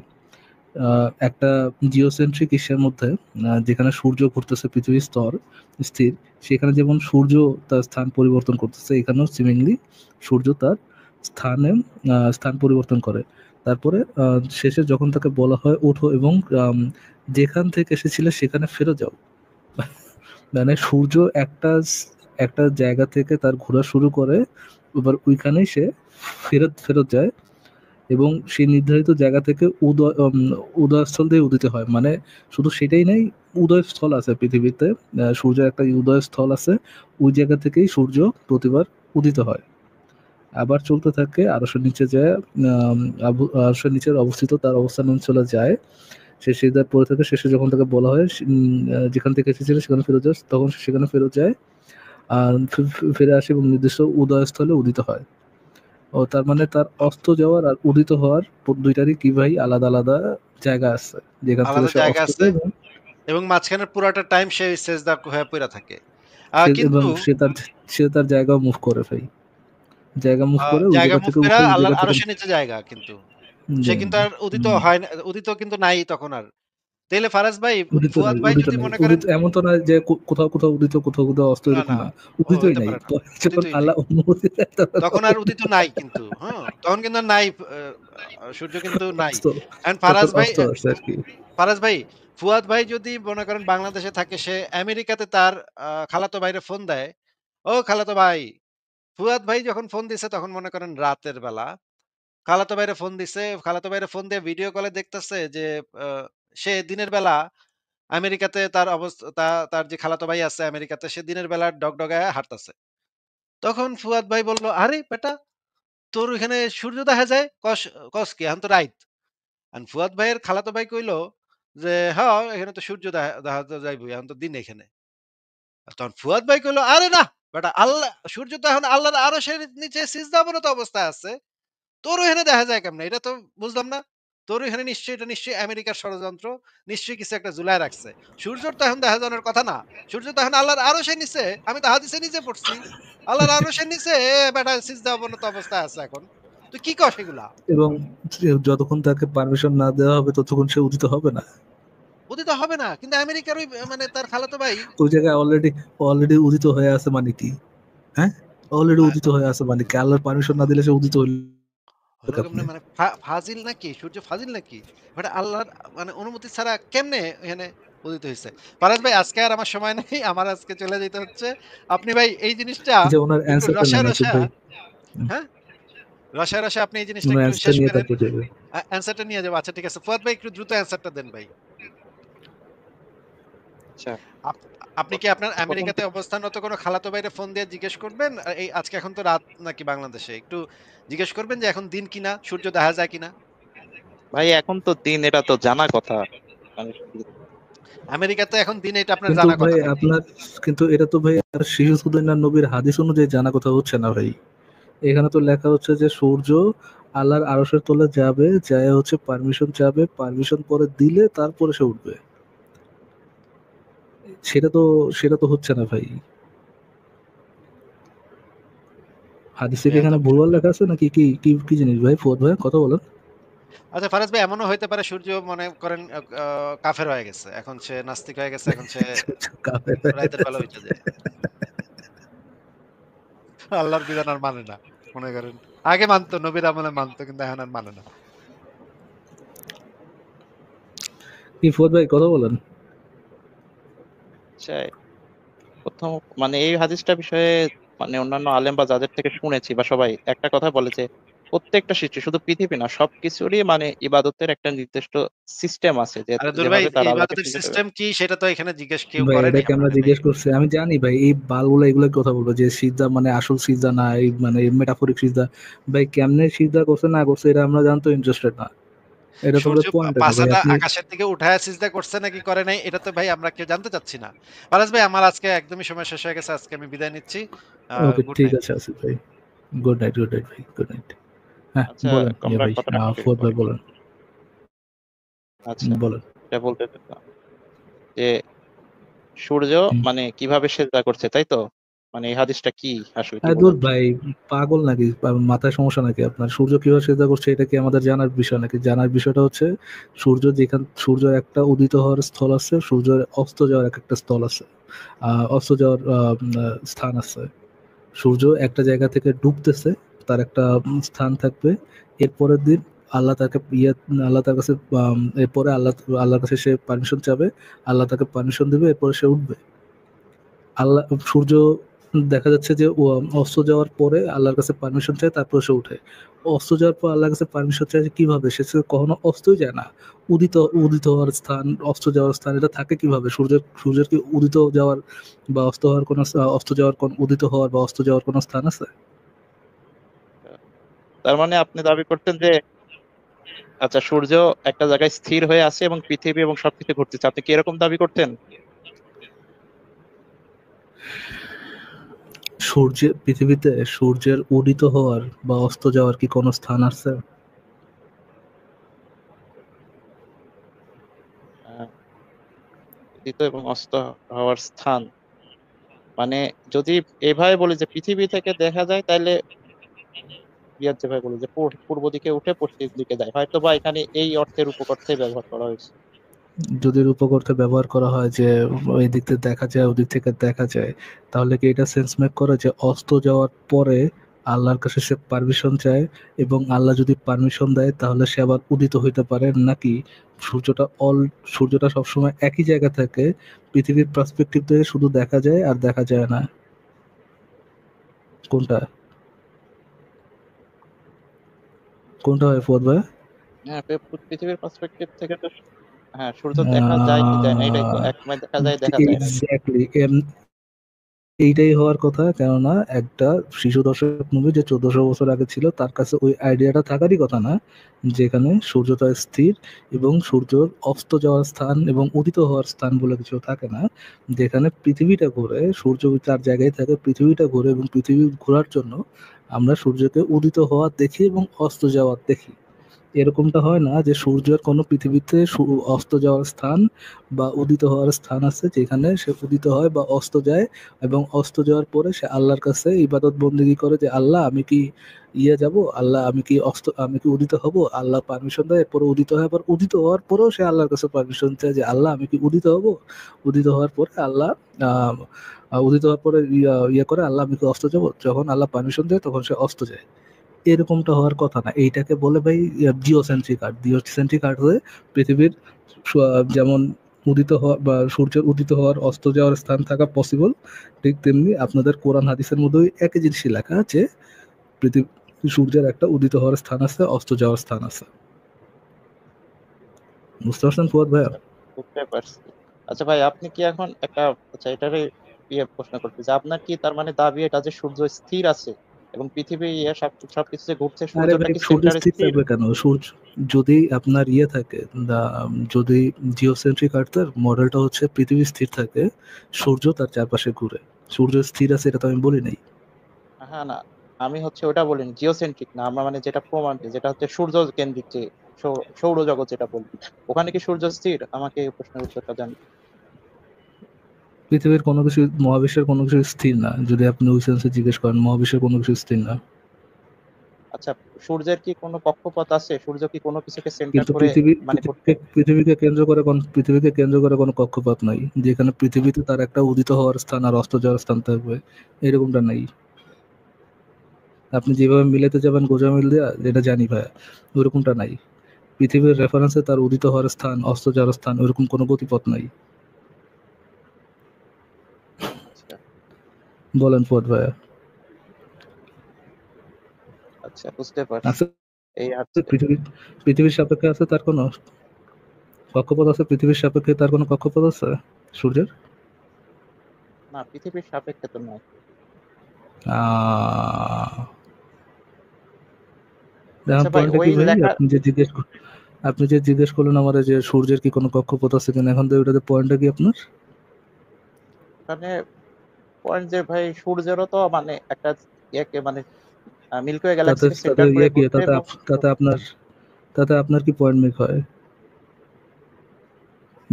আ একটা জিওসেন্ট্রিক ইসের মধ্যে যেখানে সূর্য ঘুরতেছে পৃথিবীর স্থির, সেখানে যেমন সূর্য তার স্থান পরিবর্তন করতেছে, এখানেও সিমিংলি সূর্য তার স্থান পরিবর্তন করে। তারপরে শেষে যখন তাকে বলা হয় ওঠো এবং আম যেখান থেকে এসেছিলে সেখানে ফেরত যাও। মানে সূর্য একটা জায়গা থেকে তার ঘোরা শুরু করে, এবার ওইখানেই সে ফেরত যায় এবং সেই নির্ধারিত জায়গা থেকে উদয়স্থল দিয়ে উদিত হয়। মানে শুধু সেটাই নাই, উদয়স্থল আছে পৃথিবীতে। সূর্যের একটা উদয়স্থল আছে। ওই জায়গা থেকেই সূর্য প্রতিবার উদিত হয়। আবার চলতে থাকে, আরশের নিচে যায়, আরশের নিচে অবস্থিত তার অবস্থান অঞ্চলে যায়। সে সিজদায় পড়ে থাকে। শেষে যখন তাকে বলা হয় যেখান থেকে এসেছিলে সেখানে ফেরত যাস, তখন সে সেখানে ফেরত যায়। আর ফিরে আসে এবং নির্দিষ্ট উদয়স্থলে উদিত হয়। ও তার মানে তার ও অস্ত যাওয়ার আর উদিত হওয়ার দুইটারই কি ভাই আলাদা আলাদা জায়গা আছে, যেখান থেকে আলাদা সে জায়গা অস্ত আছে যায় এবং এবং মাঝখানের পুরাটা টাইম সে সেজদা হয়ে পইরা থাকে। এবং কিন্তু সে তার জায়গা মুভ করে ভাই, জায়গা মুভ করে ওই জায়গা জায়গা মুভ থেকে কইরা উঠে ওই জায়গা আল্লাহর থেকে আরশের নিচে জায়গা কিন্তু। সে দেন। কিন্তু আর উদিত হুম, হয় না, উদিত কিন্তু নাই তখন আর। তাইলে ফারাজ ভাই, উদিত ফুয়াদ নাই, ভাই উদিত যদি নাই, মনে করেন উদিত এমন তো নয় যে কোথাও কোথাও উদিত, কোথাও কোথাও অস্ত, না, এরকম না, না। ও উদিতই হইতে নাই, পারে না। পরে যখন উদিতই নাই। আল্লাহ অনুমতি দেয় তখন তখন আর উদিত নাই কিন্তু, হ্যাঁ? তখন কিন্তু আর নাই, সূর্য কিন্তু নাই। অস্ত, এখন তখন ফারাজ ভাই অস্ত আছে আর কি। ফারাজ ভাই, ফুয়াদ ভাই যদি মনে করেন বাংলাদেশে থাকে, সে আমেরিকাতে তার খালাতো ভাইরে ফোন দেয়, "ও খালাতো ভাই।" ফুয়াদ ভাই যখন ফোন দিছে তখন মনে করেন রাতের বেলা। খালাতো ভাইরে ফোন দিছে, খালাতো ভাইরে ফোন দিয়ে ভিডিও কলে দেখতেছে যে আ সে দিনের বেলা আমেরিকাতে তার তার যে খালাতো ভাই আছে আমেরিকাতে, সে দিনের বেলা ডগডগায়া হাঁটতাছে। তখন ফুয়াদ ভাই বলল, "আরে বেটা, তোর ওইখানে সূর্য দেখা যায়? কস কি? এখন তো রাইত।" ফুয়াদ ভাইয়ের খালাতো ভাই কইল যে, "হ্যাঁ, এখানে তো সূর্য দেখা তো যাইবই। এখন তো দিন এখানে।" তখন ফুয়াদ ভাই কইল, "আরে না বেটা, সূর্য তো এখন আল্লাহর আরশের নিচে সিজদা অবনত অবস্থায় আছে। তোর ওখানে দেখা যায় কেমনে? এটা তো বুঝলাম না। তোর ওখানে এটা নিশ্চয়ই আমেরিকার ষড়যন্ত্র। নিশ্চয়ই কিছু একটা ঝুলায় রাখছে। সূর্যর তো এখন দেখা যাওয়ার কথা না। সূর্য তো এখন আল্লাহর আরশের নিচে। আমি তো হাদিসে নিজে পড়ছি। আল্লাহর আরশের নিচে বেটা সিজদা অবনত অবস্থায় আছে এখন। তুই কি কস এগুলা?" এবং যতক্ষণ তাকে পারমিশন না দেওয়া হবে ততক্ষণ সে উদিত হবে না। উদিত হবে না। কিন্তু আমেরিকার ওই মানে তার খালাতো ভাই ওই জায়গায় অলরেডি উদিত হয়ে আছে মানে কি? হ্যাঁ? অলরেডি আ উদিত হয়ে আছে মানে কি? আল্লাহর পারমিশন না দিলে সে উদিত হইল হলো কেমনে, কেমনে? মানে ফাজিল নাকি? সূর্য ফাজিল নাকি? বেটা আল্লাহর মানে অনুমতি ছাড়া কেমনে এখানে উদিত হইছে? ফারাজ ভাই, আজকে আর আমার সময় নাই। আমার আজকে চলে যেতে হচ্ছে। আপনি ভাই এই জিনিসটা আচ্ছা, ওনার একটু অ্যান্সারটা নেন রসায়, আসিফ রসায়া, ভাই। হুম, হ্যাঁ? রসায়, রসায় আপনি এই জিনিসটা ওনার একটু অ্যান্সারটা শেষ নিয়ে করেন। তারপর যাবে। অ্যান্সারটা নিয়ে যাবো। আচ্ছা ঠিক আছে। ফুয়াদ ভাই একটু দ্রুত অ্যান্সারটা দেন ভাই। আচ্ছা, আপ আপনি কি আপনার প্রথম আমেরিকাতে অবস্থানরত কোনো খালাতো ভাইরে ফোন দিয়ে জিজ্ঞেস করবেন, এই আজকে এখন তো রাত নাকি বাংলাদেশে? একটু জিজ্ঞেস করবেন যে এখন দিন কিনা? সূর্য দেখা যায় কিনা? ভাই এখন তো দিন, এটা তো জানা কথা। মানে আমেরিকাতে এখন দিন, এটা আপনার কিন্তু জানা ভাই কথা নাকি? আপনার, কিন্তু এটা তো ভাই আর সিরাজউদ্দৌলা নবীর হাদিস অনুযায়ী জানা কথা হচ্ছে না ভাই। এখানে তো লেখা হচ্ছে যে সূর্য আল্লাহর আরশের তলে যাবে, যায় হচ্ছে পারমিশন চাবে, পারমিশন পরে দিলে তারপরে সে উঠবে। সেটা তো সেটা তো হচ্ছে না ভাই। হাদিসে কি এখানে ভুলভাল লেখা আছে নাকি কি কি কি জিনিস ভাই? ফুয়াদ ভাই কথা বলেন। আচ্ছা ফারাজ ভাই, এমনও হইতে পারে সূর্য মনে করেন কাফের হয়ে গেছে। এখন সে নাস্তিক হয়ে গেছে। এখন সে কাফের রাতের বেলা উইঠা যায়। আল্লাহর বিধান আর মানে না। মনে করেন আগে মানতো, নবীর আমলে মানতো, কিন্তু এখন আর মানে না। কি ফুয়াদ ভাই কথা বলেন। হচ্ছে প্রথম, মানে এই হাদিসটা বিষয়ে মানে অন্যান্য আলেম বা যাদের থেকে শুনেছি বা সবাই একটা কথা বলে যে প্রত্যেকটা সৃষ্টি, শুধু পৃথিবী না, সবকিছুরই মানে ইবাদতের একটা নির্দিষ্ট সিস্টেম আছে, আরে দূর ভাই, যেভাবে তারা আল্লাহকে ইবাদতের পুজো করে। সিস্টেম কি সেটা তো এখানে জিজ্ঞেস কেউ ভাই করেনি এটাকে আমরা আপনারে ভাই। জিজ্ঞেস করছি, আমি জানি ভাই এই বালগুলো এগুলো কথা বলবো যে সিজদা মানে আসল সিজদা না, এই মানে মেটাফরিক সিজদা। ভাই কেমনে সিজদা করছে না করছে এটা আমরা জানতে ইন্টারেস্টেড না, এটা তো সূর্য পয়েন্ট না ভাই। পাছাটা আপনি আকাশের দিকে উঠায়া সিজদা করছে নাকি করে নাই এটা তো ভাই আমরা কেউ জানতে চাচ্ছি না। ফারাজ ভাই, আমার আজকে একদমই সময় শেষ হয়ে গেছে। আজকে আমি বিদায় নিচ্ছি। ওকে গুড ঠিক নাইট। আছে আসিফ ভাই, গুড নাইট, গুড নাইট ভাই, গুড নাইট। হ্যাঁ আচ্ছা, বলেন ইয়া আমরা ভাই, কথাটা কন্টিনিউ ফুয়াদ ভাই করি। বলেন। আচ্ছা, বলেন। এটা বলতে চাইতাম যে সূর্য হুম। মানে কিভাবে সেজদা করছে, তাই তো? মানে এই হাদিসটা কি আসলে কি আরে দূর বোঝাচ্ছে? ভাই, পাগল নাকি? মাথায় সমস্যা নাকি আপনার? সূর্য কিভাবে সেজদা করছে এটা কি আমাদের জানার বিষয় নাকি? জানার বিষয়টা হচ্ছে সূর্য একটা উদিত হওয়ার স্থল আছে, সূর্যের অস্ত যাওয়ার একটা স্থল আছে, অস্ত যাওয়ার স্থান আছে। সূর্য একটা জায়গা থেকে ডুবতেছে, তার একটা স্থান থাকবে। এর পরের দিন আল্লাহ তাকে আল্লাহ তার কাছে এরপরে আল্লাহর কাছে সে পারমিশন চাবে, আল্লাহ তাকে পারমিশন দেবে, এরপরে সে উঠবে। আল্লাহ সূর্য দেখা যাচ্ছে যে ও অস্ত যাওয়ার পরে আল্লাহর কাছে পারমিশন চায়, তারপর সে উঠে। অস্ত যাওয়ার পর আল্লাহর কাছে পারমিশন চায় কিভাবে? সে তো কখনো অস্তই যায় না। উদিত উদিত হওয়ার স্থান, অস্ত যাওয়ার স্থান এটা থাকে কিভাবে? সূর্যের কি উদিত যাওয়ার বা অস্ত হওয়ার কোনো অস্ত যাওয়ার কোন উদিত হওয়ার বা অস্ত যাওয়ার কোনো স্থান আছে? তার মানে আপনি দাবি করতেন যে আচ্ছা, সূর্য একটা জায়গায় স্থির হয়ে আছে এবং পৃথিবী এবং সবকিছু ঘুরতেছে, আপনি কি এরকম দাবি করতেন? পৃথিবীতে সূর্যের উদিত হওয়ার বা অস্ত যাওয়ার কি কোনো স্থান আছে? আহ, উদিত এবং অস্ত হওয়ার স্থান মানে যদি এভাবে বলি যে পৃথিবী থেকে দেখা যায়, তাহলে রিয়াদ যেভাবে বলি যে পূর্ব দিকে উঠে পশ্চিম দিকে যায়, হয়তো বা এখানে এই অর্থের উপকর্থে ব্যবহার করা হয়েছে। যদি রূপক ব্যবহার করা হয় যে ওই দিক থেকে দেখা যায়, ওদিক থেকে দেখা যায়, তাহলে কি এটা সেন্স মেক করে যে অস্ত যাওয়ার পরে আল্লাহর কাছে সে পারমিশন চায়, এবং আল্লাহ যদি পারমিশন দেয় তাহলে সে আবার উদিত হইতে পারে? নাকি সূর্যটা সূর্যটা সবসময় একই জায়গা থাকে, পৃথিবীর পার্সপেক্টিভ থেকে শুধু দেখা যায় আর দেখা যায় না? কোনটা কোনটা হয় ফুয়াদ ভাই? হ্যাঁ, পৃথিবীর পার্সপেক্টিভ থেকে তো হ্যাঁ, সূর্য দেখা যায় কি যায় না, এটাই তো, এক সময় দেখা যায়, দেখা যায় না। এক্স্যাক্টলি, এইটাই হওয়ার কথা। কেননা একটা শিশু দর্শক মুভি যে 1400 বছর আগে ছিল, তার কাছে ওই আইডিয়াটা থাকারই কথা না, যেখানে সূর্যটা স্থির এবং সূর্যর অস্ত যাওয়ার স্থান এবং উদিত হওয়ার স্থান বলে কিছু থাকে না। যেখানে পৃথিবীটা ঘুরে, সূর্য তার জায়গায় থাকে, পৃথিবীটা ঘুরে, এবং পৃথিবী ঘোরার জন্য আমরা সূর্যকে উদিত হওয়া দেখি এবং অস্ত যাওয়া দেখি। এরকমটা হয় না যে সূর্যের কোনো পৃথিবীতে অস্ত যাওয়ার স্থান বা উদিত হওয়ার স্থান আছে যেখানে সে উদিত হয় বা অস্ত যায়, এবং অস্ত যাওয়ার পরে সে আল্লাহর কাছে ইবাদত বন্দেগী করে যে আল্লাহ আমি কি যাব, আল্লাহ আমি কি উদিত হব? আল্লাহ পারমিশন দেয়, এরপরে উদিত হয়, আবার উদিত হওয়ার পরেও সে আল্লাহর কাছে পারমিশন চায় যে আল্লাহ আমি কি উদিত হব? উদিত হওয়ার পরে আল্লাহ আহ উদিত হওয়ার পরে করে আল্লাহ আমি কি অস্ত যাব? যখন আল্লাহ পারমিশন দেয় তখন সে অস্ত যায়। এরকমটা হওয়ার কথা না। এইটাকে বলে ভাই জিওসেন্ট্রিক আর্ট হয়ে পৃথিবীর যেমন উদিত হওয়া বা সূর্যের উদিত হওয়ার অস্ত যাওয়ার স্থান থাকা পসিবল, ঠিক তেমনি আপনাদের কোরআন হাদিসের মধ্যে একই জিনিসই লেখা আছে, পৃথিবী সূর্যের একটা উদিত হওয়ার স্থান আছে, অস্ত যাওয়ার স্থান আছে। বুঝতে পারছেন ফুয়াদ ভাইয়া? আচ্ছা, বুঝতে পারছি। আচ্ছা ভাই, আপনি কি এখন একটা, আচ্ছা এটারে প্রশ্ন করতে যে আপনার কি তার মানে দাবি এটা যে সূর্য স্থির আছে এবং পৃথিবী সবকিছু যে ঘুরছে, আরে সূর্যটা ভাই কি সূর্য সেন্টারে স্থির স্থির? থাকবে কেন? সূর্য যদি আপনার থাকে, যদি জিওসেন্ট্রিক আর্থের মডেলটা হচ্ছে পৃথিবী স্থির থাকে, সূর্য তার চারপাশে ঘুরে, সূর্য স্থির আছে এটা তো আমি বলি নাই। হ্যাঁ না, আমি হচ্ছে ওটা বলিনি, জিওসেন্ট্রিক না, আমরা মানে যেটা প্রমাণ, যেটা হচ্ছে সূর্য কেন্দ্রিক, যে সৌরজগৎ যেটা বলি, ওখানে কি সূর্য স্থির? আমাকে এই প্রশ্নের উত্তরটা জান। পৃথিবীর কোনো কিছু, মহাবিশ্বের কোনো কিছু স্থির না। যদি আপনি ওই সেন্সে জিজ্ঞেস করেন, মহাবিশ্বের কোনো কিছু স্থির না। আচ্ছা, সূর্যের কি কোনো কক্ষপথ আছে? সূর্য কি কোনো কিছুকে সেন্টার কিন্তু করে মানে ঘুরতে? পৃথিবীকে কেন্দ্র করে কোনো কক্ষপথ নাই যেখানে পৃথিবীতে তার একটা উদিত হওয়ার স্থান আর অস্ত যাওয়ার স্থান থাকবে, এরকমটা নাই। আপনি যেভাবে মিলাতে যাবেন গোজা মিল দেয়া, যেটা জানি ভাইয়া, ওরকমটা নাই। পৃথিবীর রেফারেন্সে তার উদিত হওয়ার স্থান, অস্ত যাওয়ার স্থান, ওরকম কোনো গতিপথ নাই। আচ্ছা বলেন ফুয়াদ ভাইয়া। আচ্ছা আচ্ছা, বুঝতে পারছি। আছে এই আছে। পৃথিবীর সাপেক্ষে আছে তার কোনো কক্ষপথ আছে? পৃথিবীর সাপেক্ষে তার কোনো কক্ষপথ আছে সূর্যের? না, পৃথিবীর সাপেক্ষে তো নয়। আহ, এখন আচ্ছা ভাই, পয়েন্টটা ওই কি ভাই? লেখা আপনি যে জিজ্ঞেস করলেন আমারে যে সূর্যের কি কোনো কক্ষপথ আছে কিনা, এখন তো ওইটাতে পয়েন্টটা কি আপনার? মানে পয়েন্ট যে ভাই, সূর্যেরও তো মানে একটা ইয়েকে মানে মিল্কি ওয়ে তাতে গ্যালাক্সিকে তাতে সেন্টার করে ইয়ে কি ঘুরছে এবং তাতে আপনার কি পয়েন্ট মেক হয়?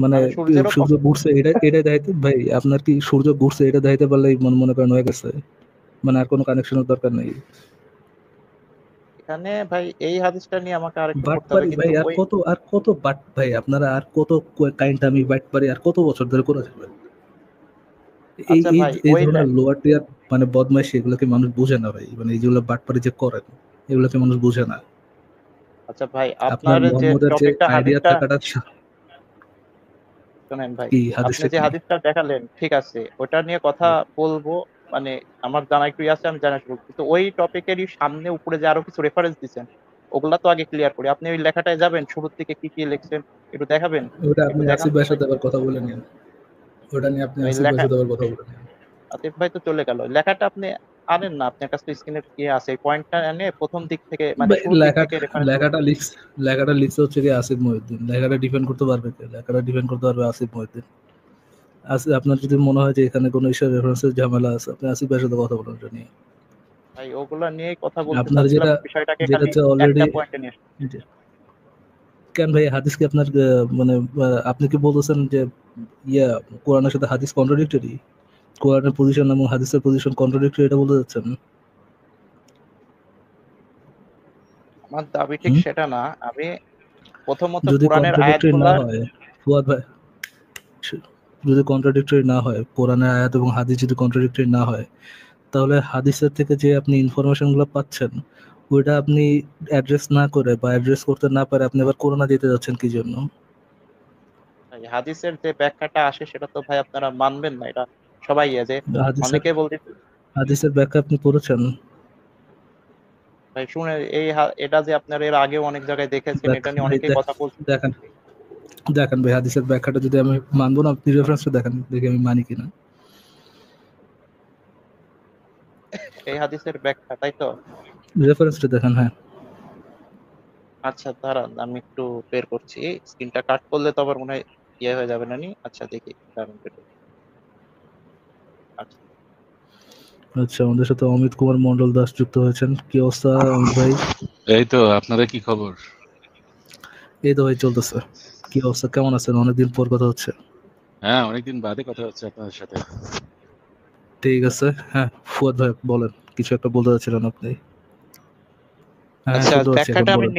মানে মানে সূর্যেরও সূর্য ঘুরছে এটা দেখাইতে ভাই, আপনার কি সূর্য ঘুরছে এটা দেখাইতে পারলেই মনে করেন হয়ে গেছে, মানে আর কোনো কানেকশনের দরকার নেই। এখানে ভাই এই হাদিসটা নিয়ে আমাকে আরেকটু পড়তে হবে, বাটপারি ভাই, কিন্তু ওই আর কত বাট ভাই, আপনারা আর কত কাইন্ড আমি বাটপারি আর কত বছর ধরে করে যাবেন? এই আচ্ছা এই ভাই এই ওই ধরনের লোয়ার টিয়ার মানে বদমাইশি, এগুলোকে মানুষ বুঝে না ভাই, মানে এইগুলো বাটপারি যে করেন এগুলোকে মানুষ বুঝে না। আচ্ছা ভাই, আপনার আপনার যে মোহাম্মদের যে টপিকটা আইডিয়া হাদিসটা থাকাটা শোনেন ভাই, কি আপনি হাদিসটা যে কি? হাদিসটা দেখালেন ঠিক আছে, ওটা নিয়ে কথা বলবো। মানে আমার জানা একটু আছে, আমি জানা শুরু, কিন্তু ওই টপিকেরই সামনে উপরে যে আরো কিছু রেফারেন্স দিচ্ছেন, ওগুলা তো আগে ক্লিয়ার করি। আপনি ওই লেখাটায় যাবেন, শুরুর থেকে কি কি লিখছেন একটু দেখাবেন। ওটা একটু আপনি দেখান আসিফ তো ভাইয়ের ভাই। সাথে আবার কথা বলে নিন, ওটা নিয়ে আপনি ওই আসিফ ভাইয়ের লেখা, সাথে আবার কথা বলে নিন। আতিফ ভাই তো চলে গেল, লেখাটা আপনি আনেন না, আপনার কাছে স্ক্রিনে কি আছে, এই পয়েন্টটা এনে প্রথম দিক থেকে মানে ভাই, শুরুর দিক থেকে রেফারেন্স গুলো। লেখাটা লিখছে হচ্ছে কি আসিফ মহিউদ্দিন। লেখাটা ডিফেন্ড করতে পারবে কে? লেখাটা ডিফেন্ড করতে পারবে আসিফ মহিউদ্দিন। আপনার যদি মনে হয় যে এখানে কোনো ইস্যু রেফারেন্সের ঝামেলা আছে, আপনি আসিফ ভাইয়ের সাথে কথা বলুন এটা নিয়ে। ভাই ওগুলা নিয়েই কথা বলতে আপনার চাচ্ছিলাম, বিষয়টাকে খালি যেটাতে একটা অলরেডি পয়েন্টে নিয়ে আসতে। কেন ভাই, হাদিস কি আপনার মানে আপনি কি বলতেছেন যে ইয়া কোরআনের সাথে হাদিস কন্ট্রাডিক্টরি? কোরআনের পজিশন এবং হাদিসের পজিশন কন্ট্রাডিক্টরি, এটা বলতে চাচ্ছেন? আমার দাবি ঠিক হুম? সেটা না। আমি প্রথমত যদি কোরআনের কন্ট্রাডিক্টরি না আয়াতগুলার, হয়, ফুয়াদ ভাই, যদি কন্ট্রাডিক্টরি না হয়, কোরআনের আয়াত এবং হাদিস যদি কন্ট্রাডিক্টরি না হয়, তাহলে হাদিসের থেকে যে আপনি ইনফরমেশন গুলো পাচ্ছেন, ওইটা আপনি অ্যাড্রেস না করে বা অ্যাড্রেস করতে না পারে আপনি আবার কোরআনে দিতে যাচ্ছেন কি জন্য? এই হাদিসের যে ব্যাখ্যাটা আসে সেটা তো ভাই আপনারা মানবেন না, এটা সবাই যে হাদিসের অনেকে বলতেছে। হাদিসের ব্যাখ্যা আপনি পড়েছেন? ভাই শুনে এটা যে আপনারা এর আগে অনেক জায়গায় দেখেছেন, এটা নিয়ে ভাই অনেকেই কথা বলছে। দেখেন, ভাই হাদিসের ব্যাখ্যাটা যদি আমি মানবো না, আপনি রেফারেন্সটা দেখেন, দেখি আমি মানি কিনা। এই হাদিসের ব্যাখ্যা, তাই তো? রেফারেন্সটা দেখেন, হ্যাঁ। আচ্ছা দাঁড়ান, আমি একটু বের করছি, স্ক্রিনটা কাট করলে তো আবার মনে হয় ইয়ে হয়ে যাবে না নি। আচ্ছা দেখি, দাঁড়ান বের করছি। আচ্ছা আচ্ছা, আমাদের সাথে অমিত কুমার মন্ডল দাস যুক্ত হয়েছেন। কি অবস্থা অমিত ভাই? এই তো, আপনাদের কি খবর? এই তো ভাই চলতেছে। কি অবস্থা, কেমন আছেন? অনেকদিন পর কথা হচ্ছে। হ্যাঁ, অনেকদিন বাদে কথা হচ্ছে আপনাদের সাথে। ঠিক আছে, হ্যাঁ। ফুয়াদ ভাই বলেন, কিছু একটা বলতে চাচ্ছিলেন আপনি। হ্যাঁ, আচ্ছা, শুনতে পাচ্ছি, এখন ব্যাখ্যাটা আমি বলেন।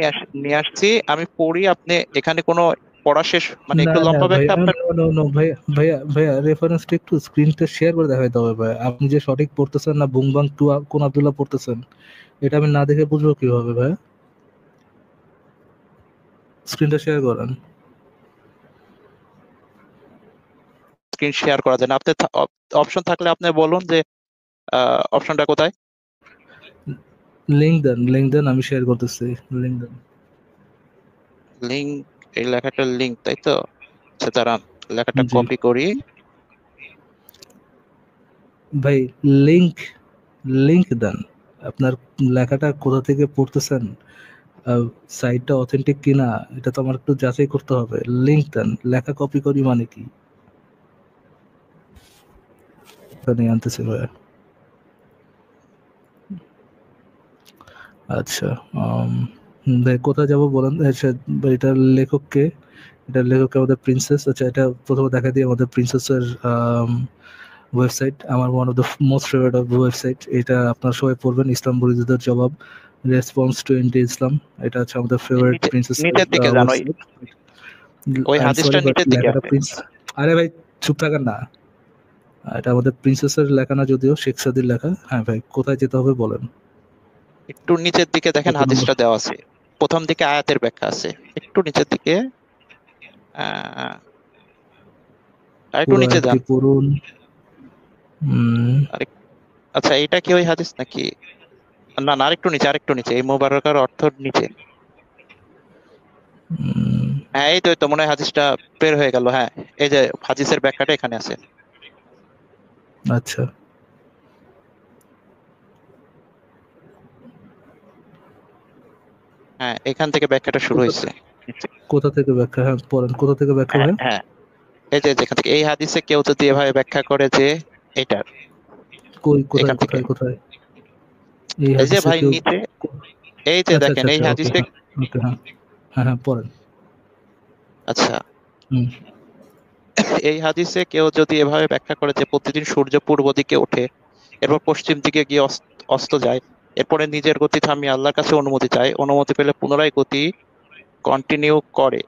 নিয়ে আসছি, আমি পড়ি। আপনি এখানে কোনো পড়া শেষ মানে না একটু না লম্বা ভাই, ব্যাখ্যা আপনার। নো ভাইয়া, ভাইয়া রেফারেন্সটা একটু স্ক্রিনটা শেয়ার করে দেখাইতে হবে ভাই। আপনি যে সঠিক পড়তেছেন না বুংবাং টু কোন আব্দুল্লাহ পড়তেছেন, এটা আমি না দেখে বুঝবো কিভাবে ভাই? স্ক্রিনটা শেয়ার করেন। স্ক্রিন শেয়ার করা যায় না, আপনি অপশন থাকলে আপনি বলুন যে অপশনটা কোথায়। লিংক দেন, আমি শেয়ার করতেছি। লিংক দেন লিংক, এই লেখাটার লিংক, তাই তো? আচ্ছা দাঁড়ান, লেখাটা জি কপি করি। ভাই, লিংক লিংক দেন। আপনার লেখাটা কোথা থেকে পড়তেছেন, সাইটটা অথেন্টিক কিনা, এটা তো আমার একটু যাচাই করতে হবে। লিংক দেন। লেখা কপি করি মানে কি? এখানে আনতেছি ভাইয়া। আচ্ছা, ভাই কোথায় যাব বলেন? আচ্ছা, এটার লেখক কে? এটার লেখক আমাদের প্রিন্সেস। আচ্ছা, এটা প্রথমে দেখা দিই আমাদের প্রিন্সেসের ওয়েবসাইট, আমার one of the most favourite of website. এটা আপনারা সবাই পড়বেন, ইসলাম বুরিদের জবাব, রেসপন্স টু এন্টি ইসলাম। এটা হচ্ছে আমাদের ফেভারিট প্রিন্সেসের নিচের দিকে যান, ওই ওয়েবসাইট। ওই আই এম সরি হাদিসটার বাট নিচের দিকে লেখাটা আছে। প্রিন্স, আরে ভাই চুপ থাকেন না। এটা আমাদের প্রিন্সেসের লেখা না, যদিও শেখ সাদির লেখা। হ্যাঁ ভাই, কোথায় যেতে হবে বলেন? একটু নিচের দিকে দেখেন, কত নম্বর? হাদিসটা দেওয়া আছে, প্রথম দিকে আয়াতের ব্যাখ্যা আছে, একটু নিচের দিকে। আহ আর একটু পুরো নিচে আয়াতটি যান। পড়ুন। আরেক- আচ্ছা, এটা কি ওই হাদিস নাকি? না না, আরেকটু নিচে, এই মুবারকার অর্থ নিচে। উম, হ্যাঁ, এই তো মনে হয় হাদিসটা বের হয়ে গেল। হ্যাঁ, এই যে হাদিসের ব্যাখ্যাটা এখানে আছে। আচ্ছা, হ্যাঁ, এখান থেকে ব্যাখ্যাটা শুরু কোথা হয়েছে। কোথা থেকে ব্যাখ্যা? হ্যাঁ পড়েন, কোথা থেকে ব্যাখ্যা হ্যাঁ ভাই? হ্যাঁ, এই যে যেখান থেকে এই হাদিসে কেউ যদি এভাবে ব্যাখ্যা করে যে এটার, কোথায় এখান থেকে কোথায় কোথায় এই এই যে হাদিসে ভাই কেউ? নিচে, এই যে আচ্ছা দেখেন আচ্ছা এই আচ্ছা, ওকে, হাদিসে। হ্যাঁ ওকে, হ্যাঁ হ্যাঁ হ্যাঁ পড়েন। আচ্ছা, হুম এই হাদিসে কেউ যদি এভাবে ব্যাখ্যা করে যে প্রতিদিন সূর্য পূর্ব দিকে ওঠে, এরপর পশ্চিম দিকে গিয়ে অস্ত যায়, এরপরে নিজের গতি থামিয়ে আল্লাহর কাছে অনুমতি চায়, অনুমতি পেলে পুনরায় গতি কন্টিনিউ করে,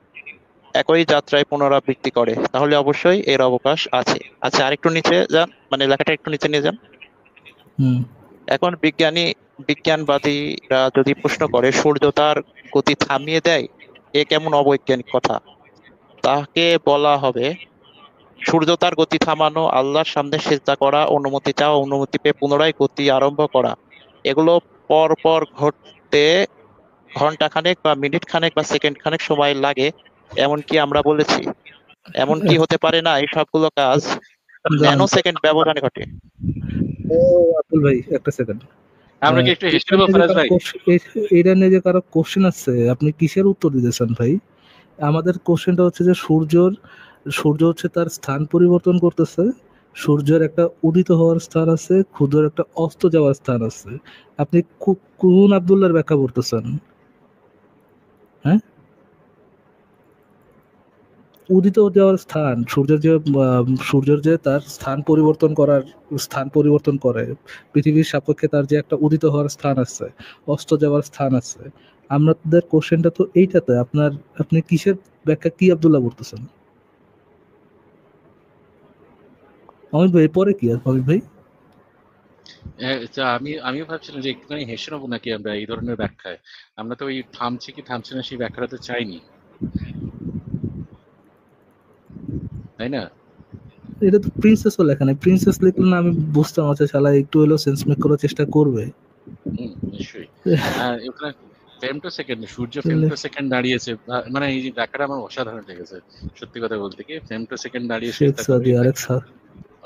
একই যাত্রায় পুনরাবৃত্তি করে, তাহলে অবশ্যই এর অবকাশ আছে। আচ্ছা, আরেকটু নিচে যান, মানে লেখাটা একটু নিচে নিয়ে যান। হুম এখন বিজ্ঞানবাদীরা যদি প্রশ্ন করে সূর্য তার গতি থামিয়ে দেয়, এ কেমন অবৈজ্ঞানিক কথা, তাকে বলা হবে সূর্য তার গতি থামানো, আল্লাহর সামনে সিজদা করা, অনুমতি চাওয়া, অনুমতি পেয়ে পুনরায় গতি আরম্ভ করা, এগুলো পর পর ঘটতে ঘন্টা খানেক বা মিনিট খানেক বা সেকেন্ড খানেক সময় লাগে, এমনকি আমরা বলেছি। এমন কি হতে পারে না এই সবগুলো কাজ দাঁড়ান ন্যানো তো। সেকেন্ড ব্যবধানে ঘটে? ও আব্দুল ভাই, একটা সেকেন্ড। আমরা কি একটু হেসে এটা নেবো নিয়ে যে ফারাজ কারো ভাই? এটা নিয়ে যে কারো কোশ্চেন আছে, আপনি কিসের উত্তর দিতেছেন ভাই? আমাদের কোশ্চেনটা হচ্ছে যে সূর্য হচ্ছে তার স্থান পরিবর্তন করতেছে। সূর্যের একটা উদিত হওয়ার স্থান আছে, ক্ষুদ্র একটা অস্ত যাওয়ার স্থান আছে। আপনি কোন আব্দুল্লাহর ব্যাখ্যা করতেছেন? হ্যাঁ, উদিত যাওয়ার স্থান, সূর্যের যে তার স্থান পরিবর্তন করে, পৃথিবীর সাপেক্ষে তার যে একটা উদিত হওয়ার স্থান আছে, অস্ত যাওয়ার স্থান আছে। আমাদের কোশ্চেনটা তো এইটাতে, আপনি কিসের ব্যাখ্যা কি আব্দুল্লাহ করতেছেন? অমিত ভাই পরে কি আর অমিত ভাই? আমিও ভাবছিলাম যে একটুখানি হেসে নেবো নাকি আমরা এই ধরনের ব্যাখ্যায়। আমরা তো ওই থামছে কি থামছে না সেই ব্যাখ্যাটা তো চাইনি, তাই না? এটা তো প্রিন্সেসও লেখা নাই, প্রিন্সেস লিখলে না আমি বুঝতাম, আচ্ছা শালা একটু হলেও সেন্স মেক করার চেষ্টা করবে। নিশ্চয়ই। ওখানে ফেমটো সেকেন্ড, সূর্য ফেমটো সেকেন্ড দাঁড়িয়েছে, মানে এই যে ব্যাখ্যাটা আমার অসাধারণ লেগেছে। সত্যি কথা বলতে কি, ফেমটো সেকেন্ড দাঁড়িয়ে শেখ চেষ্টা করে সাদি এই আরেক ব্যাখ্যাটা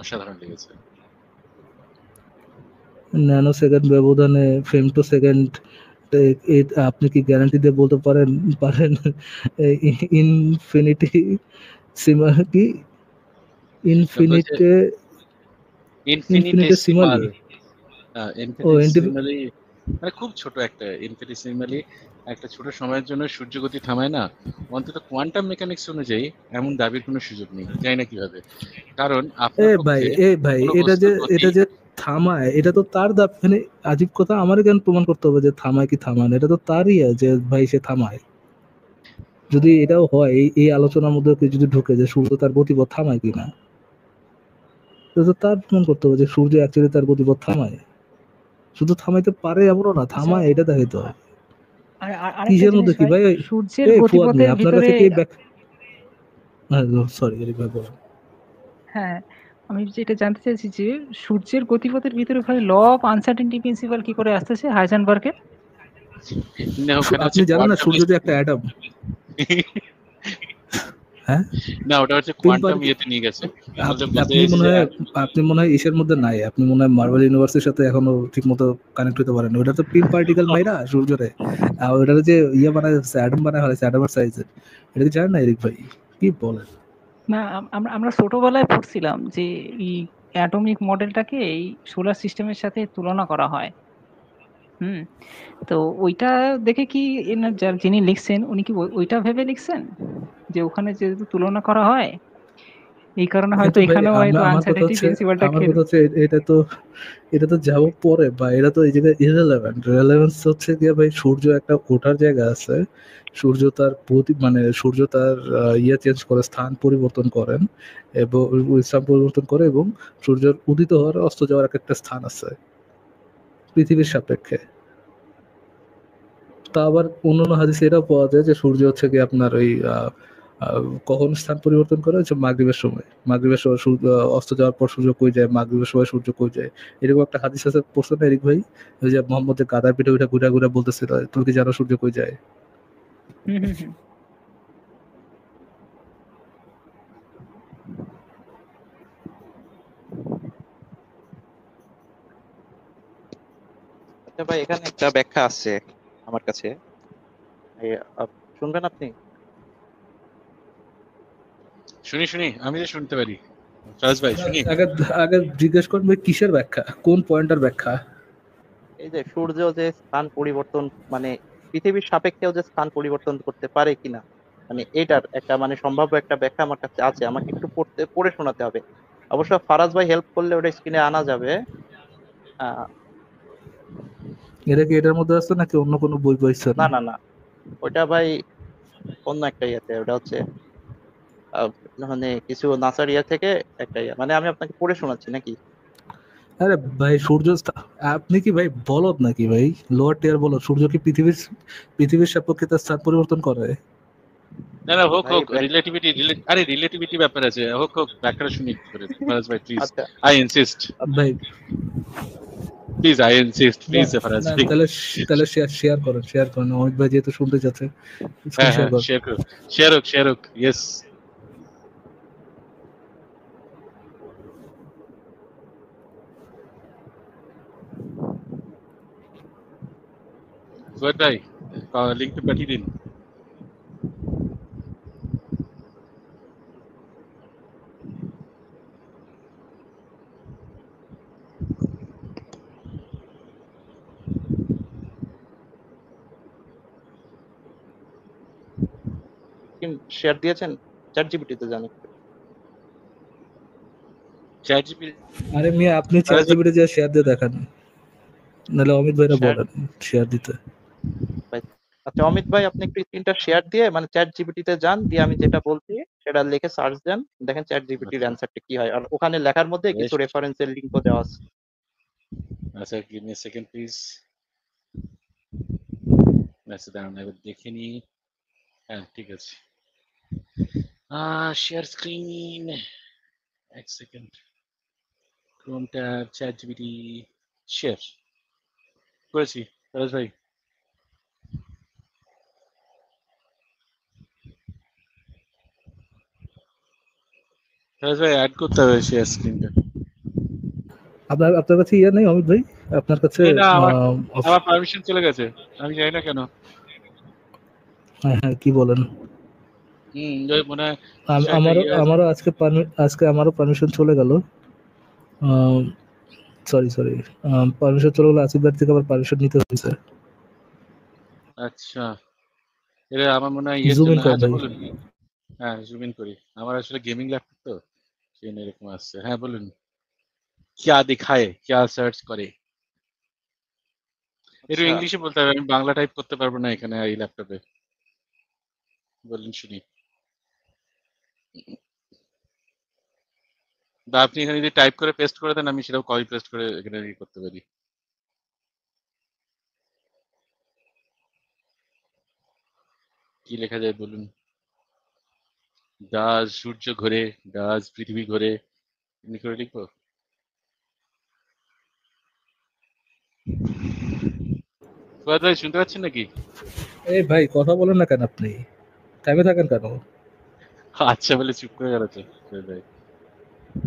অসাধারণ লেগেছে। ন্যানো সেকেন্ড ব্যবধানে ফেমটো সেকেন্ড, আপনি কি গ্যারান্টি দিয়ে বলতে পারেন ইনফিনিটি সীমা কি? বলছে ইনফিনিটে ইনফিনিটেসিমাল, সিমালি? ও ইনফিনিটেসিমালি, মানে খুব ছোট একটা ইনফিনিটেসিমালি একটা ছোট সময়ের জন্য সূর্যগতি থামায় না। অন্তত কোয়ান্টাম মেকানিক্স অনুযায়ী এমন দাবির কোনো সুযোগ নেই, জানি না কিভাবে। কারণ আপনার পক্ষে ভাই কোনো এটা বস্তুর গতি, যে থামায়, এটা তো তার দাব, মানে আজীব কথা, আমারই কেন প্রমাণ করতে হবে যে থামায় কি থামায় না? এটা তো তারই যে ভাই সে থামায়। যদি এটাও হয়, এই আলোচনার মধ্যে কেউ যদি ঢুকে যে সূর্য তার গতিপথ থামায় কিনা, তো তার প্রমাণ করতে হবে যে সূর্য অ্যাকচুয়ালি তার গতিপথ থামায়। শুধু থামাইতে পারে এমনও না, আচ্ছা, থামায় এটা দেখাইতে হয়। আরেকটা কিসের জিনিস মধ্যে কি ভাই, ভাই? সূর্যের ফুয়াদ মিয়া, গতিপথের আপনার ভিতরে, কাছে কি সরি ভাই বলেন। হ্যাঁ, আমি যেটা জানতে চাইছি যে সূর্যের গতিপথের ভিতরে ভাই ল অফ আনসার্টেনটি প্রিন্সিপাল কি করে আসতেছে হাইজেনবার্গের? না ওখানে আপনি হচ্ছে জানেন না কোয়ান্টাম, সূর্য যে একটা অ্যাটম? হ্যাঁ, না ওটা হচ্ছে পিন কোয়ান্টাম পার্টি। ইয়েতে নিয়ে গেছে। বলতে আপনি চাইছে মনে যে হয় ইসের মধ্যে নাই, আপনি মনে হয় মার্বেল ইউনিভার্সিটির সাথে এখনো ঠিক মতো কানেক্ট হতে পারেন। ওটা তো পিন পার্টিকেল মাইরা সূর্যরে, আর ওটা যে ইয়ে বানায় অ্যাটম বানায় হয়েছে, অ্যাটমের সাইজের। এটা কি জানেন না এরিক ভাই? কি বলেন? না, আমরা ছোটবেলায় পড়ছিলাম যে এই অ্যাটমিক মডেলটাকে এই সোলার সিস্টেমের সাথে তুলনা করা হয়। হুম, তো ওইটা দেখে কি যিনি লিখছেন উনি কি ওইটা ভেবে লিখছেন যে ওখানে যেহেতু তুলনা করা হয় এই কারণে হয়তো কিন্তু ভাই এখানেও হয়তো আমার কথা আনসার্টেনটি হচ্ছে, প্রিন্সিপালটাকে। এটা তো যাব পরে, বা এটা তো এই জায়গায় ইররেলেভেন্ট। রেলেভেন্স হচ্ছে গিয়ে ভাই, সূর্য একটা ওঠার জায়গা আছে, সূর্য তার ইয়ে চেঞ্জ করে, স্থান পরিবর্তন করেন, এবং স্থান পরিবর্তন করে, এবং সূর্যের উদিত হওয়ার অস্ত যাওয়ার একটা স্থান আছে পৃথিবীর সাপেক্ষে। তা আবার অন্যান্য হাদিসে এটাও পাওয়া যায় যে সূর্য হচ্ছে কি আপনার ওই কখন স্থান পরিবর্তন করে হচ্ছে মাগরিবের সময়। মাগরিবের সময় সূর্য অস্ত যাওয়ার পর সূর্য কই যায়, মাগরিবের সময় সূর্য কই যায়, এরকম একটা হাদিস আছে, পড়ছেন না এরিক ভাই? ওই যে মোহাম্মদের গাদার পিঠে উঠে ঘুরে ঘুরে বলতেছিল, তুমি কি জানো সূর্য কই যায়? হুম হুম হুম। আচ্ছা ভাই, এখানে একটা ব্যাখ্যা আছে আমার কাছে, এই, শুনবেন আপনি? শুনি আমি তো শুনতে পারি। ফরাজ ভাই শুনি। আগে আগে জিজ্ঞেস করুন ভাই কিসের ব্যাখ্যা, কোন পয়েন্টের ব্যাখ্যা? এই যে সূর্য যে স্থান পরিবর্তন, মানে পৃথিবীর সাপেক্ষেও যে স্থান পরিবর্তন করতে পারে কিনা, মানে এটার একটা মানে সম্ভাব্য একটা ব্যাখ্যা আমার কাছে আছে, আমাকে একটু পড়ে শোনাতে হবে। অবশ্য ফারাজ ভাই হেল্প করলে ওটা স্ক্রিনে আনা যাবে। আহ, এটা কি এটার মধ্যে আছে নাকি অন্য কোনো বই পাইছেন? না না না, ওইটা ভাই অন্য একটা ইয়েতে, ওটা হচ্ছে আহ, মানে কিছু নাসারিয়া থেকে একটা ইয়ে, মানে আমি আপনাকে পড়ে শোনাচ্ছি নাকি? আরে ভাই আপনি কি ভাই বলদ নাকি ভাই? লোয়ার টিয়ার বলদ? সূর্য কি পৃথিবীর সাপেক্ষে তার স্থান পরিবর্তন করে? না হোক ভাই হোক, রিলেটিভিটি আরে রিলেটিভিটি ব্যাপার আছে, হোক ব্যাখ্যাটা শুনি একটু করে ফরাজ ভাই প্লিজ। আচ্ছা আই ইনসিস্ট, ভাই please I insist, please Faraz না, ভাই। তাহলে শেয়ার করেন অমিত ভাই যেহেতু শুনতে যাচ্ছে, হ্যাঁ শেয়ার করেন। শেয়ার হোক ইয়েস। ফুয়াদ ভাই লিঙ্কটা পাঠিয়ে দিন। শেয়ার দিয়েছেন চ্যাট জিপিটিতে? জানি চ্যাট জিপিটি আরে মিয়া আপনি চ্যাট জিপিটি যা শেয়ার দিয়ে দেখান, নাহলে অমিত ভাইরা শেয়ার। বলেন শেয়ার দিতে। আচ্ছা অমিত ভাই, আপনি একটু স্ক্রিনটা শেয়ার দিয়ে মানে চ্যাট জিপিটিতে যান, দিয়ে আমি যেটা বলছি সেটা লিখে সার্চ দেন, দেখেন চ্যাট জিপিটির অ্যান্সারটা কি হয়, আর ওখানে লেখার মধ্যে কিছু রেফারেন্সের লিংকও দেওয়া আছে। আচ্ছা give me a second please. আচ্ছা দাঁড়ান এবার দেখে নি। হ্যাঁ ঠিক আছে, শেয়ার স্ক্রিন, এক second. Chrome tab, chat GPT, share করেছি ফরাজ ভাই। ফরাজ ভাই অ্যাড করতে হবে শেয়ার স্ক্রিনটা। আপনার কাছে ইয়ে নেই অমিত ভাই? আপনার কাছে না আমার পারমিশন চলে গেছে, আমি জানি না কেন। হ্যাঁ কি বলেন? মনে হয় আমারও পারমিশন চলে গেল। সরি পারমিশন চলে গেল, আসিফ ভাই থেকে আবার পারমিশন নিতে হয়েছে। আচ্ছা এটা আমার মনে হয় ইয়ের জুম ইন জন্য। করেন আচ্ছা ভাই। বলুন। হ্যাঁ জুম ইন করি, আমার আসলে গেমিং ল্যাপটপ তো সেই জন্য এরকম আসছে। হ্যাঁ বলুন, क्या दिखाए क्या সার্চ করে। একটু আচ্ছা ইংলিশে বলতে হবে, আমি বাংলা টাইপ করতে পারবো না এখানে এই ল্যাপটপে। বলুন শুনি। বা আপনি এখানে যদি টাইপ করে পেস্ট করে দেন, আমি সেটাও কপি পেস্ট করে এখানে করতে পারি। কি লেখা যায় বলুন। ডাজ সূর্য ঘোরে, ডাজ পৃথিবী ঘোরে, এমনি করে লিখবো। ফুয়াদ ভাই শুনতে পাচ্ছেন নাকি? এই ভাই কথা বলেন না কেন আপনি? টাইমে থাকেন কেন? আচ্ছা বলে চুপ করে গেল তো ফুয়াদ ভাই।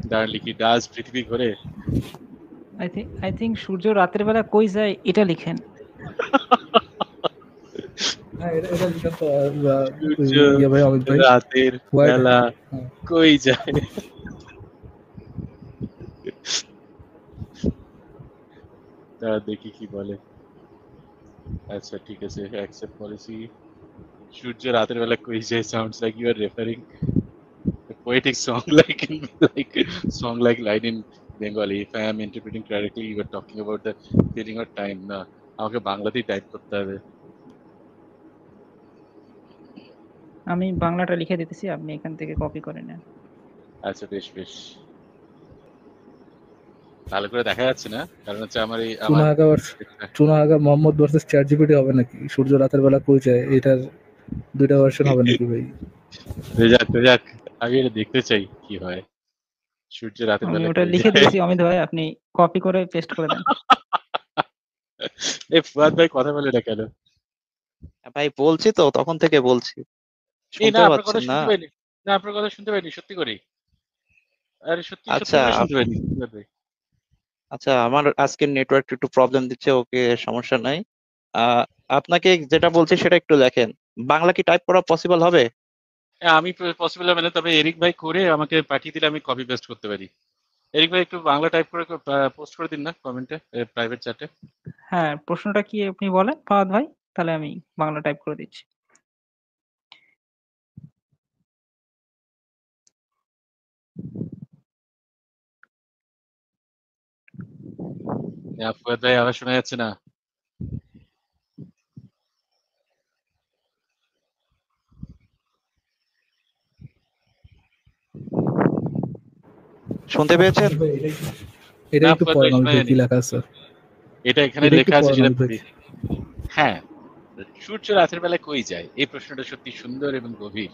দাঁড়ান লিখি, ডাজ পৃথিবী ঘোরে। আই থিঙ্ক সূর্য রাতের বেলা কই যায় এটা লিখেন। হ্যাঁ এটা লিখেন তো। সূর্য ইয়ে ভাই অমিত ভাই রাতের বেলা কই যায়। দাঁড়া দেখি কি বলে। আচ্ছা ঠিক আছে, অ্যাকসেপ্ট পলিসি। সূর্য রাতের বেলা কই যায় sounds like you are referring a poetic song like song like line in Bengali. If I am interpreting correctly, you are talking about the feeling of time. না আমাকে বাংলাতেই টাইপ করতে হবে। আমি বাংলাটা লিখে দিতেছি, আপনি এখান থেকে কপি করে নেন। আচ্ছা বেশ ভালো করে দেখা যাচ্ছে না, কারণ হচ্ছে আমার চুনাহাগা মোহাম্মদ ভার্সেস চ্যাট জিপিটি হবে নাকি? সূর্য রাতের বেলা কই যায় এটার দুইটা ভার্সন হবে নাকি ভাই? যাক আমি এটা দেখতে চাই কি হয়, সূর্য রাতের আমি বেলা ওটা কই লিখে যায়। দিয়েছি অমিত ভাই, আপনি কপি করে পেস্ট করে দেন। এই ফুয়াদ ভাই কথা বলে না কেন? ভাই বলছি তো, তখন থেকে বলছি, এই না শুনতেও আপনার কথা পাচ্ছেন না। শুনতে পাইনি, না আপনার কথা শুনতে পাইনি সত্যি করে, আরে সত্যি সত্যি আচ্ছা করে শুনতে পাইনি ফুয়াদ ভাই। আচ্ছা, আমার আজকের নেটওয়ার্ক একটু প্রবলেম দিচ্ছে, ওকে সমস্যা নাই। আহ আপনাকে যেটা বলছি সেটা একটু দেখেন, বাংলা কি টাইপ করা পসিবল হবে? হ্যাঁ, আমি পসিবল হবে না, তবে এরিক ভাই করে আমাকে পাঠিয়ে দিলে আমি কপি পেস্ট করতে পারি। এরিক ভাই একটু বাংলা টাইপ করে পোস্ট করে দিন না কমেন্টে, প্রাইভেট চ্যাটে। হ্যাঁ, প্রশ্নটা কি আপনি বলেন ফাহাদ ভাই, তাহলে আমি বাংলা টাইপ করে দিচ্ছি। ফুয়াদ ভাই আবার শোনা যাচ্ছে না। শুনতে পেয়েছেন? এটা না একটু ফুয়াদ ভাই পড়ানো শোনা কি যায়নি, লেখা আছে? এটা এখানে এটা একটু লেখা আছে পড়ানো সেটা ভাই। পড়ি। হ্যাঁ, সূর্য রাতের বেলায় কই যায়, এই প্রশ্নটা সত্যি সুন্দর এবং গভীর।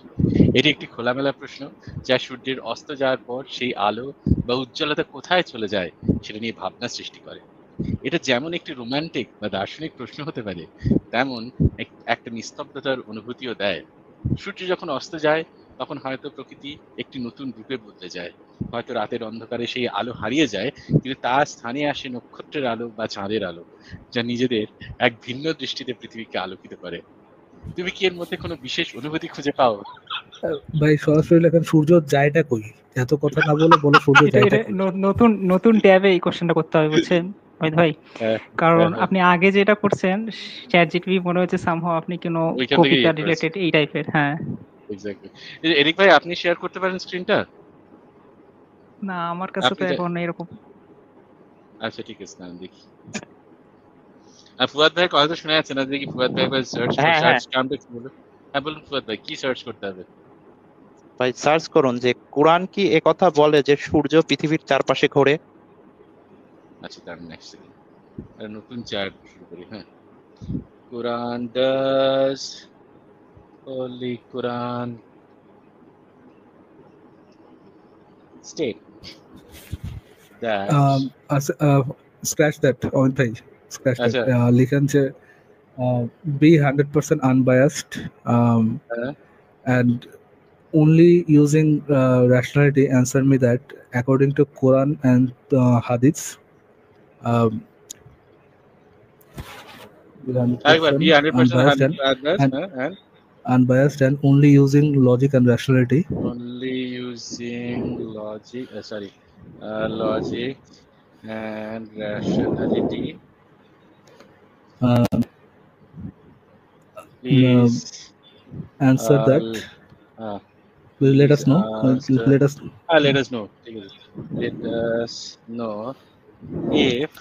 এটি একটি খোলামেলা প্রশ্ন, যা সূর্যের অস্ত যাওয়ার পর সেই আলো বা উজ্জ্বলতা কোথায় চলে যায় সেটা নিয়ে ভাবনা সৃষ্টি করে। এটা যেমন একটি রোমান্টিক বা দার্শনিক প্রশ্ন হতে পারে, তেমন একটা নিস্তব্ধতার অনুভূতিও দেয়। সূর্য যখন অস্ত যায় তখন হয়তো প্রকৃতি একটি নতুন রূপে বদলে যায়, হয়তো রাতের অন্ধকারে সেই আলো হারিয়ে যায়, কিন্তু তার স্থানে আসে নক্ষত্রের আলো বা চাঁদের আলো, যা নিজেদের এক ভিন্ন দৃষ্টিতে পৃথিবীকে আলোকিত করে। তুমি কি এর মধ্যে কোনো বিশেষ অনুভূতি খুঁজে পাও? ভাই সরাসরি লেখেন সূর্য যায়টা কই, এত কথা না বলে বলো সূর্য এটা যায়টা এটা কই। নতুন নতুন ট্যাবে এই কোশ্চেনটা করতে হবে, বুঝছেন অমিত ভাই? হ্যাঁ, কারণ হ্যাঁ, হ্যাঁ, আপনি আগে যেটা করছেন চ্যাট জিটিপি মনে হচ্ছে সামহাও আপনি কোনো ওইখান থেকে কবিতা ইয়ে করেছে। রিলেটেড এই টাইপের। হ্যাঁ, এক্স্যাক্টলি। এরিক ভাই আপনি শেয়ার করতে পারেন স্ক্রিনটা? না আমার কাছে তো আপনি এখন এরকম। আচ্ছা ঠিক আছে, আমি দেখি। আর ফুয়াদ ভাই কথা তো শোনা যাচ্ছে না, দেখি ফুয়াদ ভাই একবার হ্যাঁ হ্যাঁ সার্চ কামটা কি বলুন। হ্যাঁ বলুন ফুয়াদ ভাই, কি সার্চ করতে হবে? ভাই, সার্চ করুন যে কোরআন কি একথা বলে যে সূর্য পৃথিবীর চারপাশে ঘোরে। আচ্ছা তার নেক্সট সেকেন্ড নতুন চ্যাট শুরু করি। হ্যাঁ, Quran does, holy Quran state that. Scratch that Amit ভাই, স্ক্র্যাচ দ্যাট। আচ্ছা লিখেন যে be 100% unbiased, হ্যাঁ, and only using rationality answer me that according to Quran and Hadiths, um, be আরেকবার B 100% 100% and and unbiased and only using logic and rationality. only using logic, logic and rationality. Please Answer that. Will let us know. Let us. let us know. Let us know if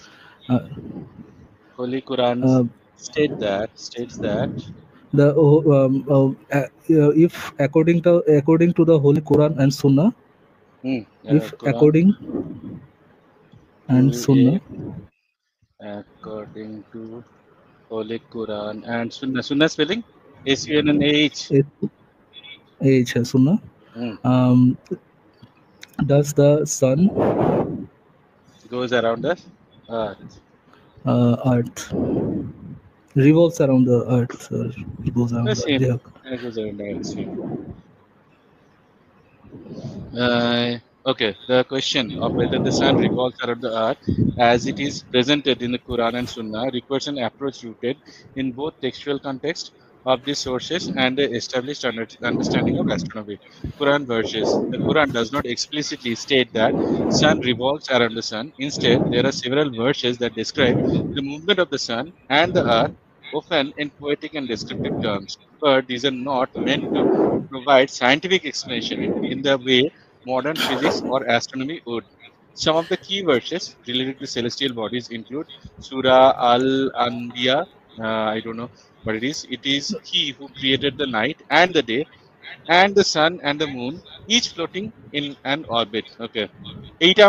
Holy Quran states that The if according to the Holy Quran and Sunnah, if Quran according and Sunnah, according to Holy Quran and Sunnah. Sunnah spelling SUNNAH. H Sunnah. Does the sun goes around the earth? Earth revolves around the earth, or goes around That's the it. earth? It goes around the earth. Okay, the question of whether the sun revolves around the earth as it is presented in the Quran and Sunnah requires an approach rooted in both textual context of these sources and the established understanding of astronomy. Quran verses. The Quran does not explicitly state that sun revolves around the sun. Instead, there are several verses that describe the movement of the sun and the earth, often in poetic and descriptive terms. But these are not meant to provide scientific explanation in the way modern physics or astronomy would. Some of the key verses related to celestial bodies include Surah Al-Anbiya. I don't know what it is. It is He who created the night and the day, and the sun and the moon, each floating in an orbit. Okay. এটা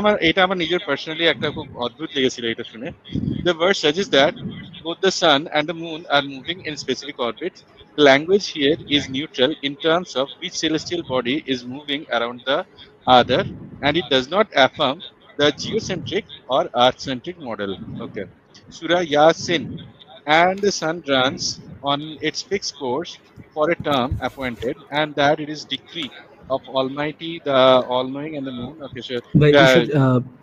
আমার নিজের personally একটা খুব অদ্ভুত লেগেছিল এটা শুনে। The verse suggests that both the sun and the moon are moving in specific orbits. The language here is neutral in terms of which celestial body is moving around the other, and it does not affirm the geocentric or earth-centric model. Okay. Surah Yasin, and the sun runs on its fixed course for a term appointed, and that it is decree of Almighty, the All-Knowing, and the Moon. Okay, so ভাই ঈশা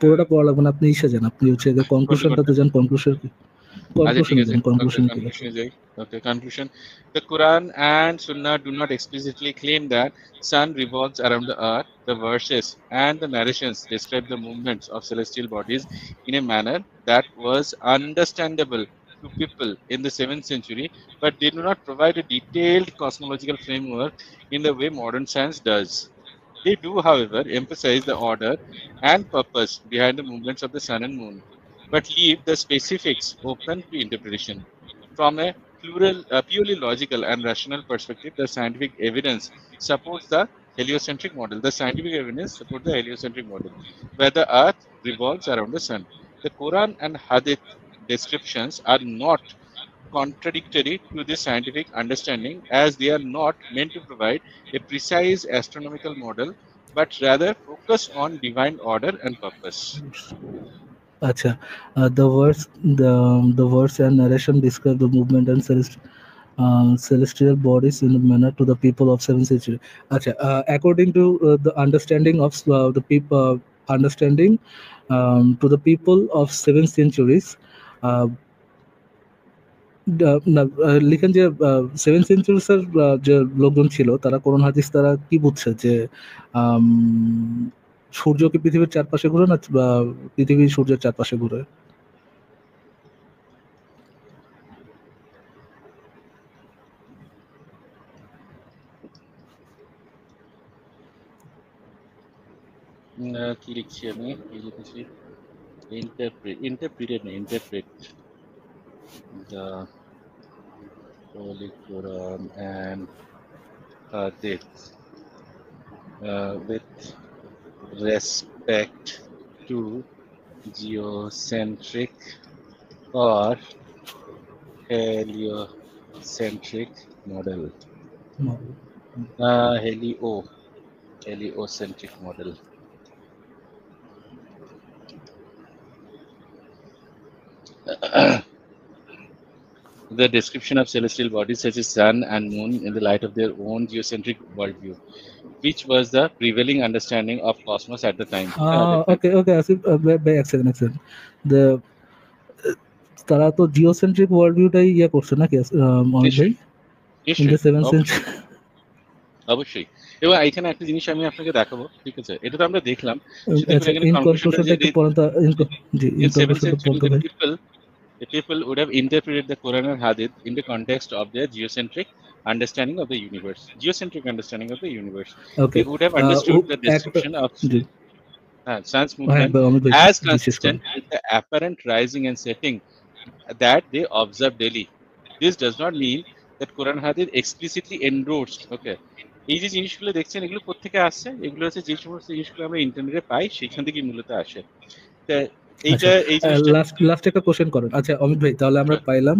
পুরোটা পড়া লাগবে না, আপনি ঈশা যান, আপনি হচ্ছে কনক্লুশনটাতে যান। কনক্লুশনে যান, কনক্লুশন কি লেখা? Okay, conclusion. The Quran and Sunnah do not explicitly claim that sun revolves around the earth. The verses and the narrations describe the movements of celestial bodies in a manner that was understandable to people in the 7th century, but they do not provide a detailed cosmological framework in the way modern science does. They do, however, emphasize the order and purpose behind the movements of the sun and moon, but leave the specifics open to interpretation. From a purely logical and rational perspective, the scientific evidence supports the heliocentric model. The scientific evidence supports the heliocentric model, where the earth revolves around the sun. The Quran and Hadith descriptions are not contradictory to this scientific understanding, as they are not meant to provide a precise astronomical model, but rather focus on divine order and purpose. আচ্ছা, the verse and narration describe the movement and celestial bodies in a manner to the people of 7th century. আচ্ছা, according to the understanding of the people, understanding to the people of 7th centuries, লিখেন যে 7th centuries এর যে লোকজন ছিল তারা কোরআন হাদিস তারা কি বুঝছে যে সূর্য কি পৃথিবীর চারপাশে ঘুরে না পৃথিবী সূর্যের চারপাশে ঘুরে? কি লিখছি আমি? interpret the Holy Quran and Hadith with respect to geocentric or heliocentric model. Heliocentric model. The description of celestial bodies such as sun and moon in the light of their own geocentric worldview, which was the prevailing understanding of cosmos at the time. Okay, Asif, excellent. তারা তো geocentric ওয়ার্ল্ডভিউটাই ইয়ে করছে নাকি in the 7th century? অবশ্যই। এবং এখানে একটা জিনিস আমি আপনাকে দেখাবো, ঠিক আছে? এটা তো আমরা দেখলাম। The people would have interpreted the Quran and Hadith in the context of their geocentric understanding of the universe. Okay. They would have understood the description of sun's movement as consistent with the apparent rising and setting that they observe daily. This does not mean that Quran Hadith explicitly endorsed. Okay. এই যে জিনিসগুলো দেখছেন এগুলো কোত্থেকে আসছে? এগুলো হচ্ছে যে সমস্ত জিনিসগুলো আমরা ইন্টারনেটে পাই সেখান থেকে মূলত আসে। লাস্ট একটা কোশ্চেন করেন। আচ্ছা অমিত ভাই, তাহলে আমরা পাইলাম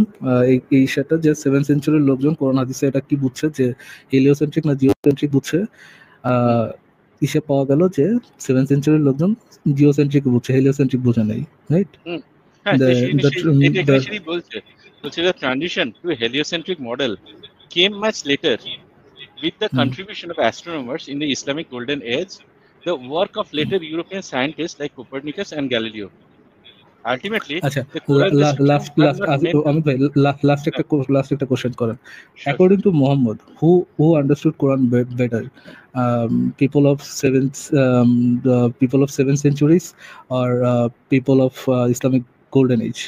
এই সেটা যে 7th সেঞ্চুরির লোকজন কোরআন হাদিসে এটা কি বুঝছে যে হেলিওসেন্ট্রিক না জিওসেন্ট্রিক বুঝছে। ইসে পাওয়া গেল যে 7th সেঞ্চুরির লোকজন জিওসেন্ট্রিক বুঝছে, হেলিওসেন্ট্রিক বুঝে নাই, right? The transition to a heliocentric model came much later with the contribution of astronomers in the Islamic Golden Age, the work of later European scientists like Copernicus and Galileo. Ultimately, last একটা question করেন। According to Muhammad, who understood Quran better, people of 7th centuries or people of Islamic Golden Age?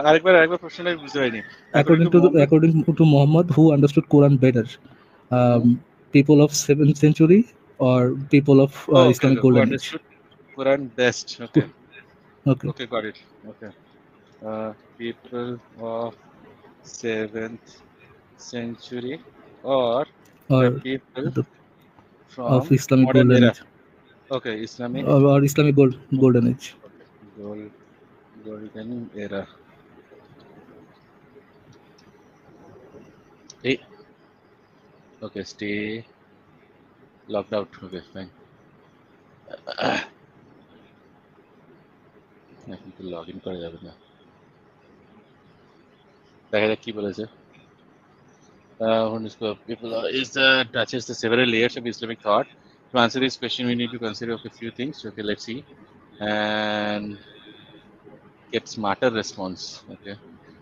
আরেকবার প্রশ্নটা বুঝতে পারিনি। According to Muhammad, who understood Quran better, people of 7th century or people of Islamic Golden Age? Quran best. Okay, got it. Okay, people of 7th century or people of Islamic Golden Age. Okay, Islamic or Islamic Golden Age. Golden era. Hey, okay, stay locked out. Okay, fine. এখন তো log in করা যাবে না। দেখা যাক কি বলেছে। When people is the touches the several layers of Islamic thought. To answer this question, we need to consider a few things. Okay, let's see and get smarter response. Okay.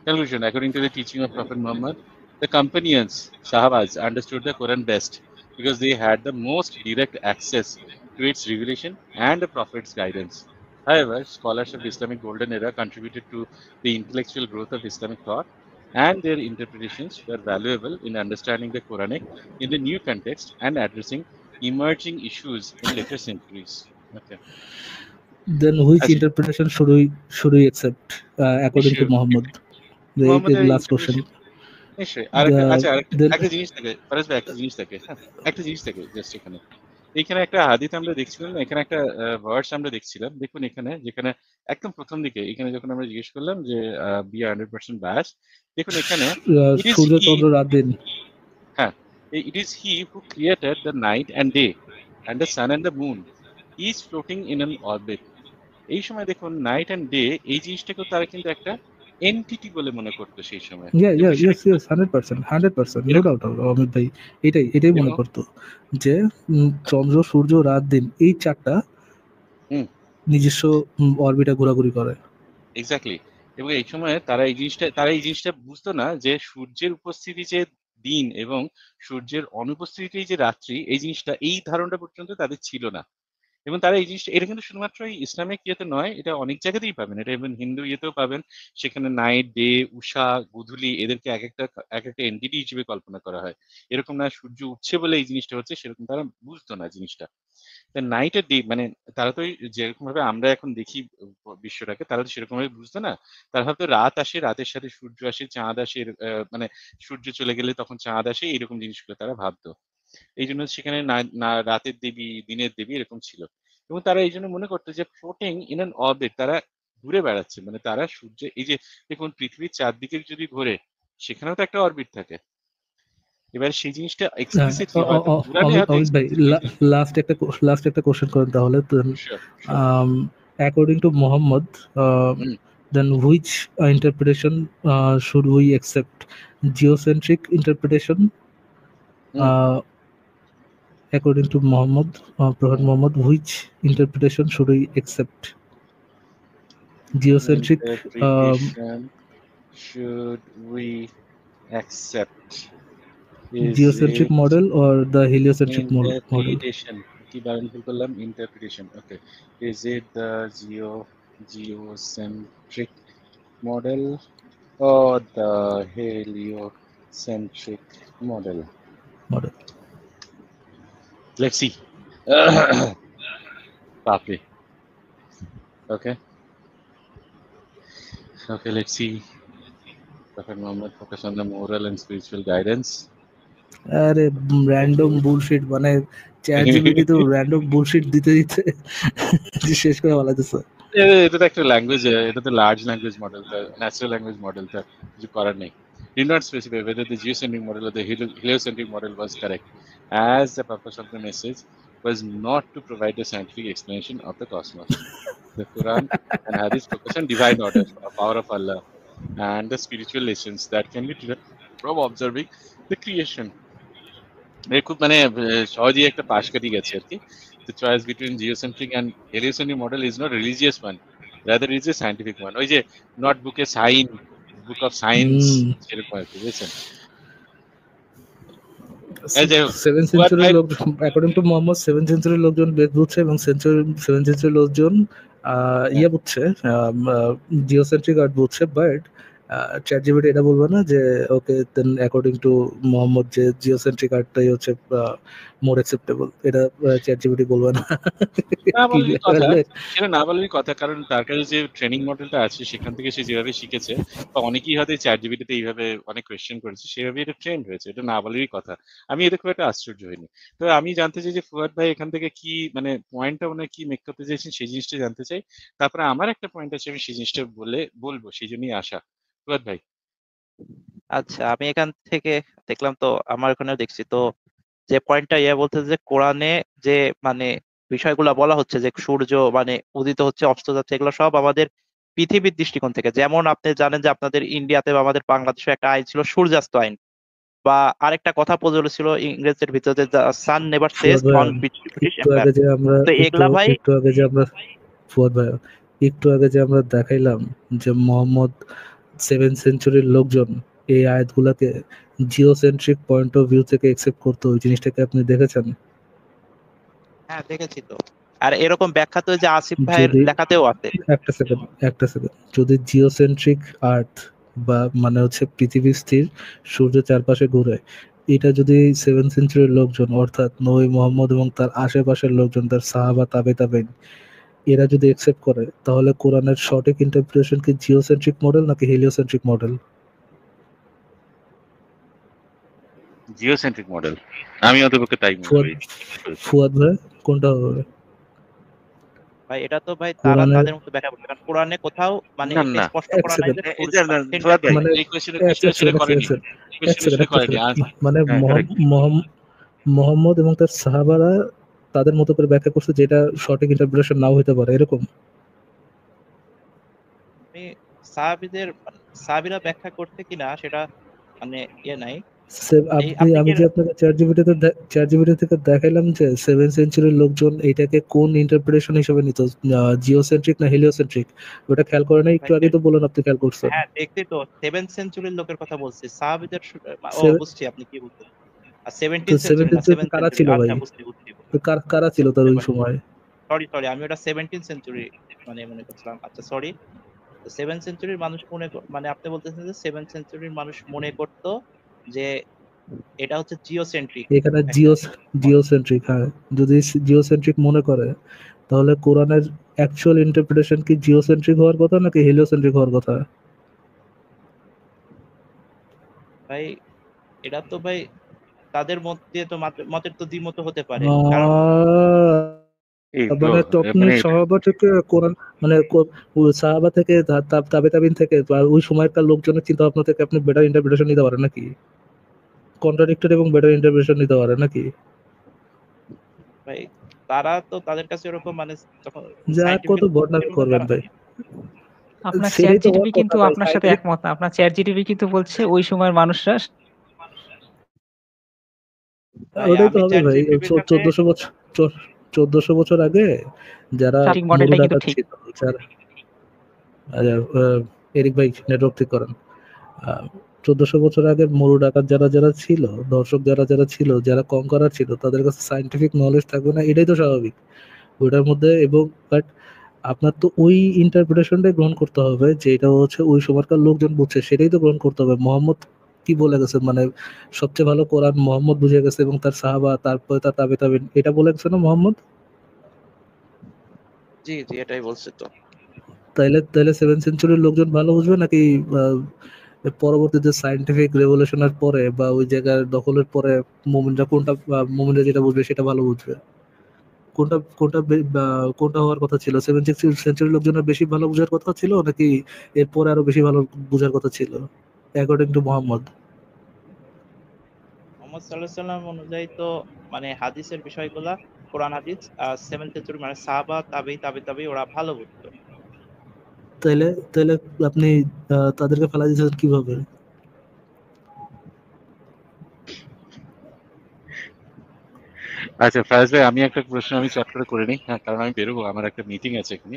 Conclusion: according to the teaching of Prophet Muhammad, the companions, Sahabas, understood the Quran best because they had the most direct access to its revelation and the Prophet's guidance. However, scholars of Islamic Golden Era contributed to the intellectual growth of Islamic thought, and their interpretations were valuable in understanding the Quranic in the new context and addressing emerging issues in later centuries. Okay. Then which As interpretation should we accept according to issue, Muhammad? The মোহাম্মদের last question. Interpretation নিশ্চয়ই। আর একটা আচ্ছা আরেকটা Then একটা জিনিস থাকে ফারাজ ভাই, একটা জিনিস থাকে, হ্যাঁ, একটা জিনিস থাকে জাস্ট এখানে। এইখানে একটা হাদিস আমরা দেখছিলাম না, এখানে একটা ভার্স আমরা দেখছিলাম। দেখুন এখানে যেখানে একদম প্রথম দিকে এখানে যখন আমরা জিজ্ঞেস করলাম যে বি 100% বায়াস, দেখুন এখানে ইট ইজ সূর্য হি, চন্দ্র রাত দিন। হ্যাঁ, it is he who created the night and day and the sun and the moon is floating in an orbit. এই সময় দেখুন নাইট অ্যান্ড ডে এই জিনিসটাকেও তারা কিন্তু একটা এন্টিটি বলে মনে করতো সেই সময়, এবং সেটা Yes, 100%, no এরকম doubt অমিত ভাই, এটাই মনে এবং করতো যে চন্দ্র সূর্য রাত দিন এই চারটা হুম নিজস্ব অরবিটা ঘোরাঘুরি করে। এক্স্যাক্টলি। এবং এই সময় তারা এই জিনিসটা বুঝতো না যে সূর্যের উপস্থিতি যে দিন এবং সূর্যের অনুপস্থিতি যে রাত্রি, এই জিনিসটা এই ধারণাটা পর্যন্ত তাদের ছিল না। এবং তারা এই জিনিসটা, এটা কিন্তু শুধুমাত্র এই ইসলামিক ইয়েতে নয়, এটা অনেক জায়গাতেই পাবেন, এটা এবং হিন্দু ইয়েতেও পাবেন। সেখানে নাইট ডে, উষা গোধূলি এদেরকে এক একটা এন্টিটি হিসেবে কল্পনা করা হয়। এরকম না সূর্য উঠছে বলে এই জিনিসটা হচ্ছে, সেরকম তারা বুঝতো না জিনিসটা। নাইট আর ডে মানে তারা তো যেরকম ভাবে আমরা এখন দেখি বিশ্বটাকে, তারা তো সেরকম ভাবে বুঝতো না। তারা ভাবতো রাত আসে, রাতের সাথে সূর্য আসে, চাঁদ আসে, মানে সূর্য চলে গেলে তখন চাঁদ আসে, এরকম জিনিসগুলো তারা ভাবতো। এই জন্য সেখানে না না রাতের দেবী দিনের দেবী এরকম ছিল। এবং তারা এই জন্য মনে করতো যে ফ্লোটিং ইন অ্যান অরবিট, তারা ঘুরে বেড়াচ্ছে, মানে তারা সূর্য এই যে দেখুন পৃথিবীর চারদিকে যদি ঘোরে, সেখানেও তো একটা অরবিট থাকে। এবার সেই জিনিসটা এক্সপ্লিসিটলি হয়তো কোরআনে হয়তো অমিত ভাই, এক্সপ্লিসিটলি নেই। লাস্ট একটা কোশ্চেন করেন তাহলে। Sure, sure. According to Muhammad, hmm, then which interpretation should we accept? Geocentric interpretation, hmm, uh, according to Muhammad, Prophet hmm. Muhammad, which interpretation should we accept? Geocentric, Interpretation should we accept? Is geocentric it model or the heliocentric model? interpretation? কি বানান ভুল করলাম? Interpretation. Okay. Is it the geocentric model or the heliocentric model? Model. Let's see. Pape. Okay. Okay, let's see. Prophet Muhammad focus on the moral and spiritual guidance. আরে random bullshit, মানে chat GPT তো random bullshit দিতে দিতে যে শেষ করে বলা যাচ্ছে। এটা তো একটা ল্যাঙ্গুয়েজ, এটা তো large language model, natural language model, তার কিছু করার নেই। Did not specify whether the geocentric model or the heliocentric model was correct, as the purpose of the message was not to provide a scientific explanation of the cosmos. The Quran and Hadith focus on divine order, power of Allah, and the spiritual lessons that can be derived from observing the creation. খুব মানে সহজেই একটা পাশ কাটিয়ে গেছে আর কি। The choice between geocentric and heliocentric model is not religious one, rather it is a scientific one. ওই যে not বুকে সাইন, বুক অফ সায়েন্স, সেরকম আর কি, বুঝছেন? যাই হোক, 7th century লোকজন, according to Mohammad 7th century লোকজন বেদ বুঝছে এবং 7th century লোকজন ইয়ে বুঝছে, জিওসেন্ট্রিক আর্ট বুঝছে। বাট চ্যাট জিপিটি এটা বলবে না যে ওকে দেন অ্যাকর্ডিং টু মোহাম্মদ যে জিওসেন্ট্রিক আর্টটাই হচ্ছে মোর অ্যাকসেপ্টেবল, এটা চ্যাট জিপিটি বলবে না। না কি বলারই কথা, ব্যাপার? সেটা না বলারই কথা, কারণ তার কাছে যে ট্রেনিং মডেলটা আছে সেখান থেকে সে যেভাবে শিখেছে, বা অনেকেই হয়তো চ্যাট জিপিটিতে এইভাবে অনেক কোয়েশ্চেন করেছে, সেভাবে এটা ট্রেন্ড হয়েছে, এটা না বলারই কথা। আমি এতে খুব একটা আশ্চর্য হইনি। তো আমি জানতে চাই যে ফুয়াদ ভাই এখান থেকে কি মানে পয়েন্টটা ওনার কি মেক করতে চাইছেন সেই জিনিসটা জানতে চাই। তারপরে আমার একটা পয়েন্ট আছে, আমি সেই জিনিসটা বলবো, সেই জন্যই আসা। ফুয়াদ ভাই। আচ্ছা, আমি এখান থেকে দেখলাম তো, আমার ওখানেও দেখছি তো, যে পয়েন্টটা বলতে যে কোরআনে যে মানে বিষয়গুলো বলা হচ্ছে যে সূর্য মানে উদিত হচ্ছে অস্ত যাচ্ছে, এগুলো সব আমাদের পৃথিবীর দৃষ্টিকোণ থেকে। যেমন আপনি জানেন যে আপনাদের ইন্ডিয়াতে বা আমাদের বাংলাদেশে একটা আইন ছিল সূর্যাস্ত আইন, বা আরেকটা কথা প্রচলিত ছিল ইংরেজদের ভিতরে, সান নেভার সেজ ফুয়াদ ভাই, অন ব্রিটিশ একটু এম্পায়ার। আগে যে আমরা তো একটু এগুলা ভাই, একটু আগে যে আমরা ফুয়াদ ভাই, একটু আগে যে আমরা দেখাইলাম যে মোহাম্মদ 7th সেঞ্চুরির লোকজন এই আয়াতগুলাকে জিওসেন্ট্রিক পয়েন্ট অফ ভিউ থেকে একসেপ্ট করতো, ওই জিনিসটাকে আপনি দেখেছেন? হ্যাঁ দেখেছি তো। আর এরকম ব্যাখ্যা তো যে আসিফ ভাইয়ের যদি লেখাতেও আছে। একটা সেকেন্ড, যদি জিওসেন্ট্রিক আর্থ বা মানে হচ্ছে পৃথিবী স্থির, সূর্য চারপাশে ঘুরে, এটা যদি 7th সেঞ্চুরির লোকজন অর্থাৎ নবী মোহাম্মদ এবং তার আশেপাশের লোকজন, তার সাহাবা তাবেইন, এরা যদি একসেপ্ট করে, তাহলে কোরআনের সঠিক ইন্টারপ্রিটেশন কি জিওসেন্ট্রিক মডেল নাকি হেলিওসেন্ট্রিক মডেল? জিওসেন্ট্রিক মডেল, আমি অন্তপক্ষে তাই মনে ফুয়াদ করি। ফুয়াদ ভাই, কোনটা হবে? ভাই এটা তো ভাই তারা কোরআনের তাদের মতো ব্যাখ্যা করছে, কারণ কোরআনে কোথাও মানে না এটা না, স্পষ্ট এক করা নাই সেকেন্ড যে ফুয়াদ ভাই, মানে এই কোয়েশ্চেনে এক এক সেকেন্ড এক করেনি, সেকেন্ড এক কোয়েশ্চেনে সেকেন্ড একটা করেনি। সেকেন্ড মানে হ্যাঁ কারেক্ট। মোহাম্মদ এবং তার সাহাবারা তাদের মতো করে ব্যাখ্যা করছে, যেটা সঠিক ইন্টারপ্রিটেশন নাও হতে পারে, এরকম। আমি সাহাবীদের সাহাবীরা ব্যাখ্যা করতে কিনা সেটা মানে নাই। এই আপনি, আপনি কি আমি যে আপনাকে চ্যাট জিপিটি থেকে দেখাইলাম যে 7th সেঞ্চুরির লোকজন এটাকে কোন ইন্টারপ্রিটেশন হিসেবে নিত, জিওসেন্ট্রিক না হেলিওসেন্ট্রিক, ওটা খেয়াল করে না? একটু ভাই, আগে তো বলেন আপনি খেয়াল করছেন। হ্যাঁ দেখছি তো, 7th সেঞ্চুরির লোকের কথা বলছি, সাহাবীদের ও Seven- বুঝছি আপনি কি বলছেন। আর তো 17th সেঞ্চুরি না, 7th সেঞ্চুরি 7th কারা সেঞ্চুরি, ছিল ভাই? আচ্ছা বুঝছি বুঝছি তো কারা ছিল তার বুঝতে ওই পারছি। সময়? সরি আমি ওটা 17th সেঞ্চুরি মানে মনে করছিলাম, আচ্ছা সরি। 7th সেঞ্চুরির মানুষ মানে আপনি বলতেছেন যে 7th সেঞ্চুরির মানুষ মনে করতো যে এটা হচ্ছে জিওসেন্ট্রিক এখানে একটা মডেল। জিওসেন্ট্রিক, হ্যাঁ। যদি জিওসেন্ট্রিক মনে করে, তাহলে কোরআনের অ্যাকচুয়াল ইন্টারপ্রিটেশন কি জিওসেন্ট্রিক হওয়ার কথা নাকি হেলিওসেন্ট্রিক হওয়ার কথা? ভাই এটা তো ভাই তাদের মধ্যে তো মতের তো দ্বিমত হতে পারে, কারণ এই ব্রো, মানে আপনি মানে সাহাবা থেকে কোরআন, মানে ওই সাহাবা থেকে তাবেইন থেকে বা ওই সময়কার লোকজনের চিন্তা ভাবনা থেকে আপনি বেটার ইন্টারপ্রিটেশন নিতে পারেন নাকি? কন্ট্রাডিক্টরি এবং বেটার ইন্টারপ্রিটেশন নিতে পারেন নাকি? ভাই তারা তো তাদের কাছে এরকম মানে যখন যা কত সাইন্টিফিক্যাল বদনামি করবেন ভাই, আপনার চ্যাট সেটাই তো হওয়ার জিটিপি কথা কিন্তু ভাই, আপনার সাথে সাইন্টিফিক। একমত না। আপনার চ্যাট জিটিপি কিন্তু বলছে ওই সময়ের মানুষরা ভাই ওটাই তো আমি হবে চ্যাট ভাই। জিপিটির সাথে 1400 বছর আগে যারা সঠিক মরু মডেলটা কিন্তু ডাকাত ঠিক। ছিল, যারা আচ্ছা, এরিক ভাই নেটওয়ার্ক ঠিক করেন। 1400 বছর আগে মরু ডাকাত যারা যারা ছিল, দর্শক যারা যারা ছিল, যারা কঙ্করার ছিল, তাদের কাছে সাইন্টিফিক নলেজ থাকবে না, এটাই তো স্বাভাবিক ওইটার মধ্যে। এবং বাট আপনার তো ওই ইন্টারপ্রিটেশনটাই গ্রহণ করতে হবে, যেটা হচ্ছে ওই সময়কার লোকজন বুঝছে, সেটাই তো গ্রহণ করতে হবে। মোহাম্মদ কি বলে গেছে, মানে সবচেয়ে ভালো কোরআন মোহাম্মদ বুঝে গেছে এবং তার সাহাবা, তারপরে তার তাবেইন, এটা বলে গেছে না মোহাম্মদ? জি এটাই বলছে তো। তাইলে তাইলে 7th সেঞ্চুরির লোকজন ভালো বুঝবে নাকি পরবর্তীতে সায়েন্টিফিক রেভলিউশনের পরে বা ওই জায়গার দখলের পরে মুমিনরা কোনটা, মুমিনরা যেটা বুঝবে সেটা ভালো বুঝবে? কোনটা কোনটা কোনটা হওয়ার কথা ছিল? 7th সেঞ্চুরির লোকজনের বেশি ভালো বুঝার কথা ছিল নাকি এরপরে আরো বেশি ভালো বুঝার কথা ছিল অ্যাকর্ডিং টু মোহাম্মদ? মোহাম্মদ সাল্লাল্লাহু আলাইহি সাল্লাম অনুযায়ী তো মানে হাদিসের বিষয়গুলা, কোরআন হাদিস 7th সেঞ্চুরি মানে সাহাবা তাবেই ওরা ভালো বুঝতো। তাইলে তাইলে আপনি তাদেরকে ফেলা দিয়েছেন কিভাবে? আচ্ছা ফায়াজ ভাই, আমি একটা প্রশ্ন আমি চট করে নিই, হ্যাঁ, কারণ আমি বেরোবো, আমার একটা মিটিং আছে এখানে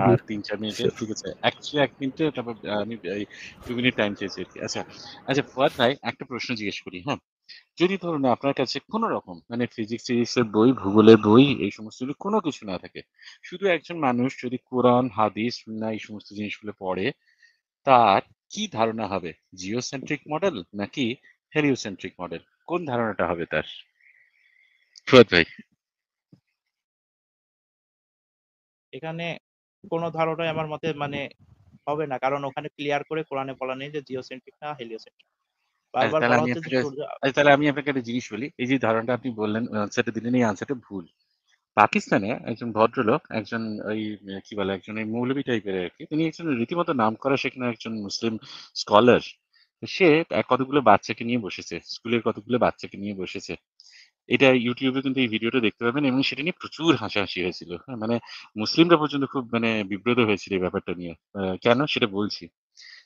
আর 3-4 মিনিটে, Sure. ঠিক আছে? অ্যাকচুয়ালি 1 মিনিটে, তারপর আমি এই 2 মিনিট টাইম চেয়েছি আর কি। আচ্ছা আচ্ছা ফুয়াদ ভাই, একটা প্রশ্ন জিজ্ঞেস করি, হ্যাঁ? যদি ধরুন আপনার কাছে কোনো রকম মানে ফিজিক্সের বই, ভূগোলের বই, এই সমস্ত যদি কোনো কিছু না থাকে, শুধু একজন মানুষ যদি কোরআন, হাদিস, সুন্নাহ এই সমস্ত জিনিসগুলো পড়ে, তার কি ধারণা হবে? জিওসেন্ট্রিক মডেল নাকি হেলিওসেন্ট্রিক মডেল? কোন ধারণাটা হবে তার? ফুয়াদ ভাই। এখানে কোনো ধারণাই আমার মতে মানে হবে না, কারণ ওখানে ক্লিয়ার করে কোরআনে বলা নেই যে জিওসেন্ট্রিক না হেলিওসেন্ট্রিক। আচ্ছা বারবার তাহলে বলা আমি হচ্ছে যে আপনাকে সূর্য। একটা জিনিস বলি, এই যে ধারণাটা আপনি বললেন, আনসারটা দিলেন, এই আনসারটা ভুল। পাকিস্তানে একজন ভদ্রলোক, একজন ওই কি বলে, একজন ওই মৌলবী টাইপের আর কি, তিনি একজন রীতিমতো নামকরা সেখানে একজন মুসলিম স্কলার। তো সে কতগুলো বাচ্চাকে নিয়ে বসেছে, স্কুলের কতগুলো বাচ্চাকে নিয়ে বসেছে। এটা ইউটিউবে কিন্তু এই ভিডিওটা দেখতে পাবেন এবং সেটা নিয়ে প্রচুর হাসাহাসি হয়েছিল। হ্যাঁ? মানে মুসলিমরা পর্যন্ত খুব মানে বিব্রত হয়েছিল এই ব্যাপারটা নিয়ে। কেন সেটা বলছি।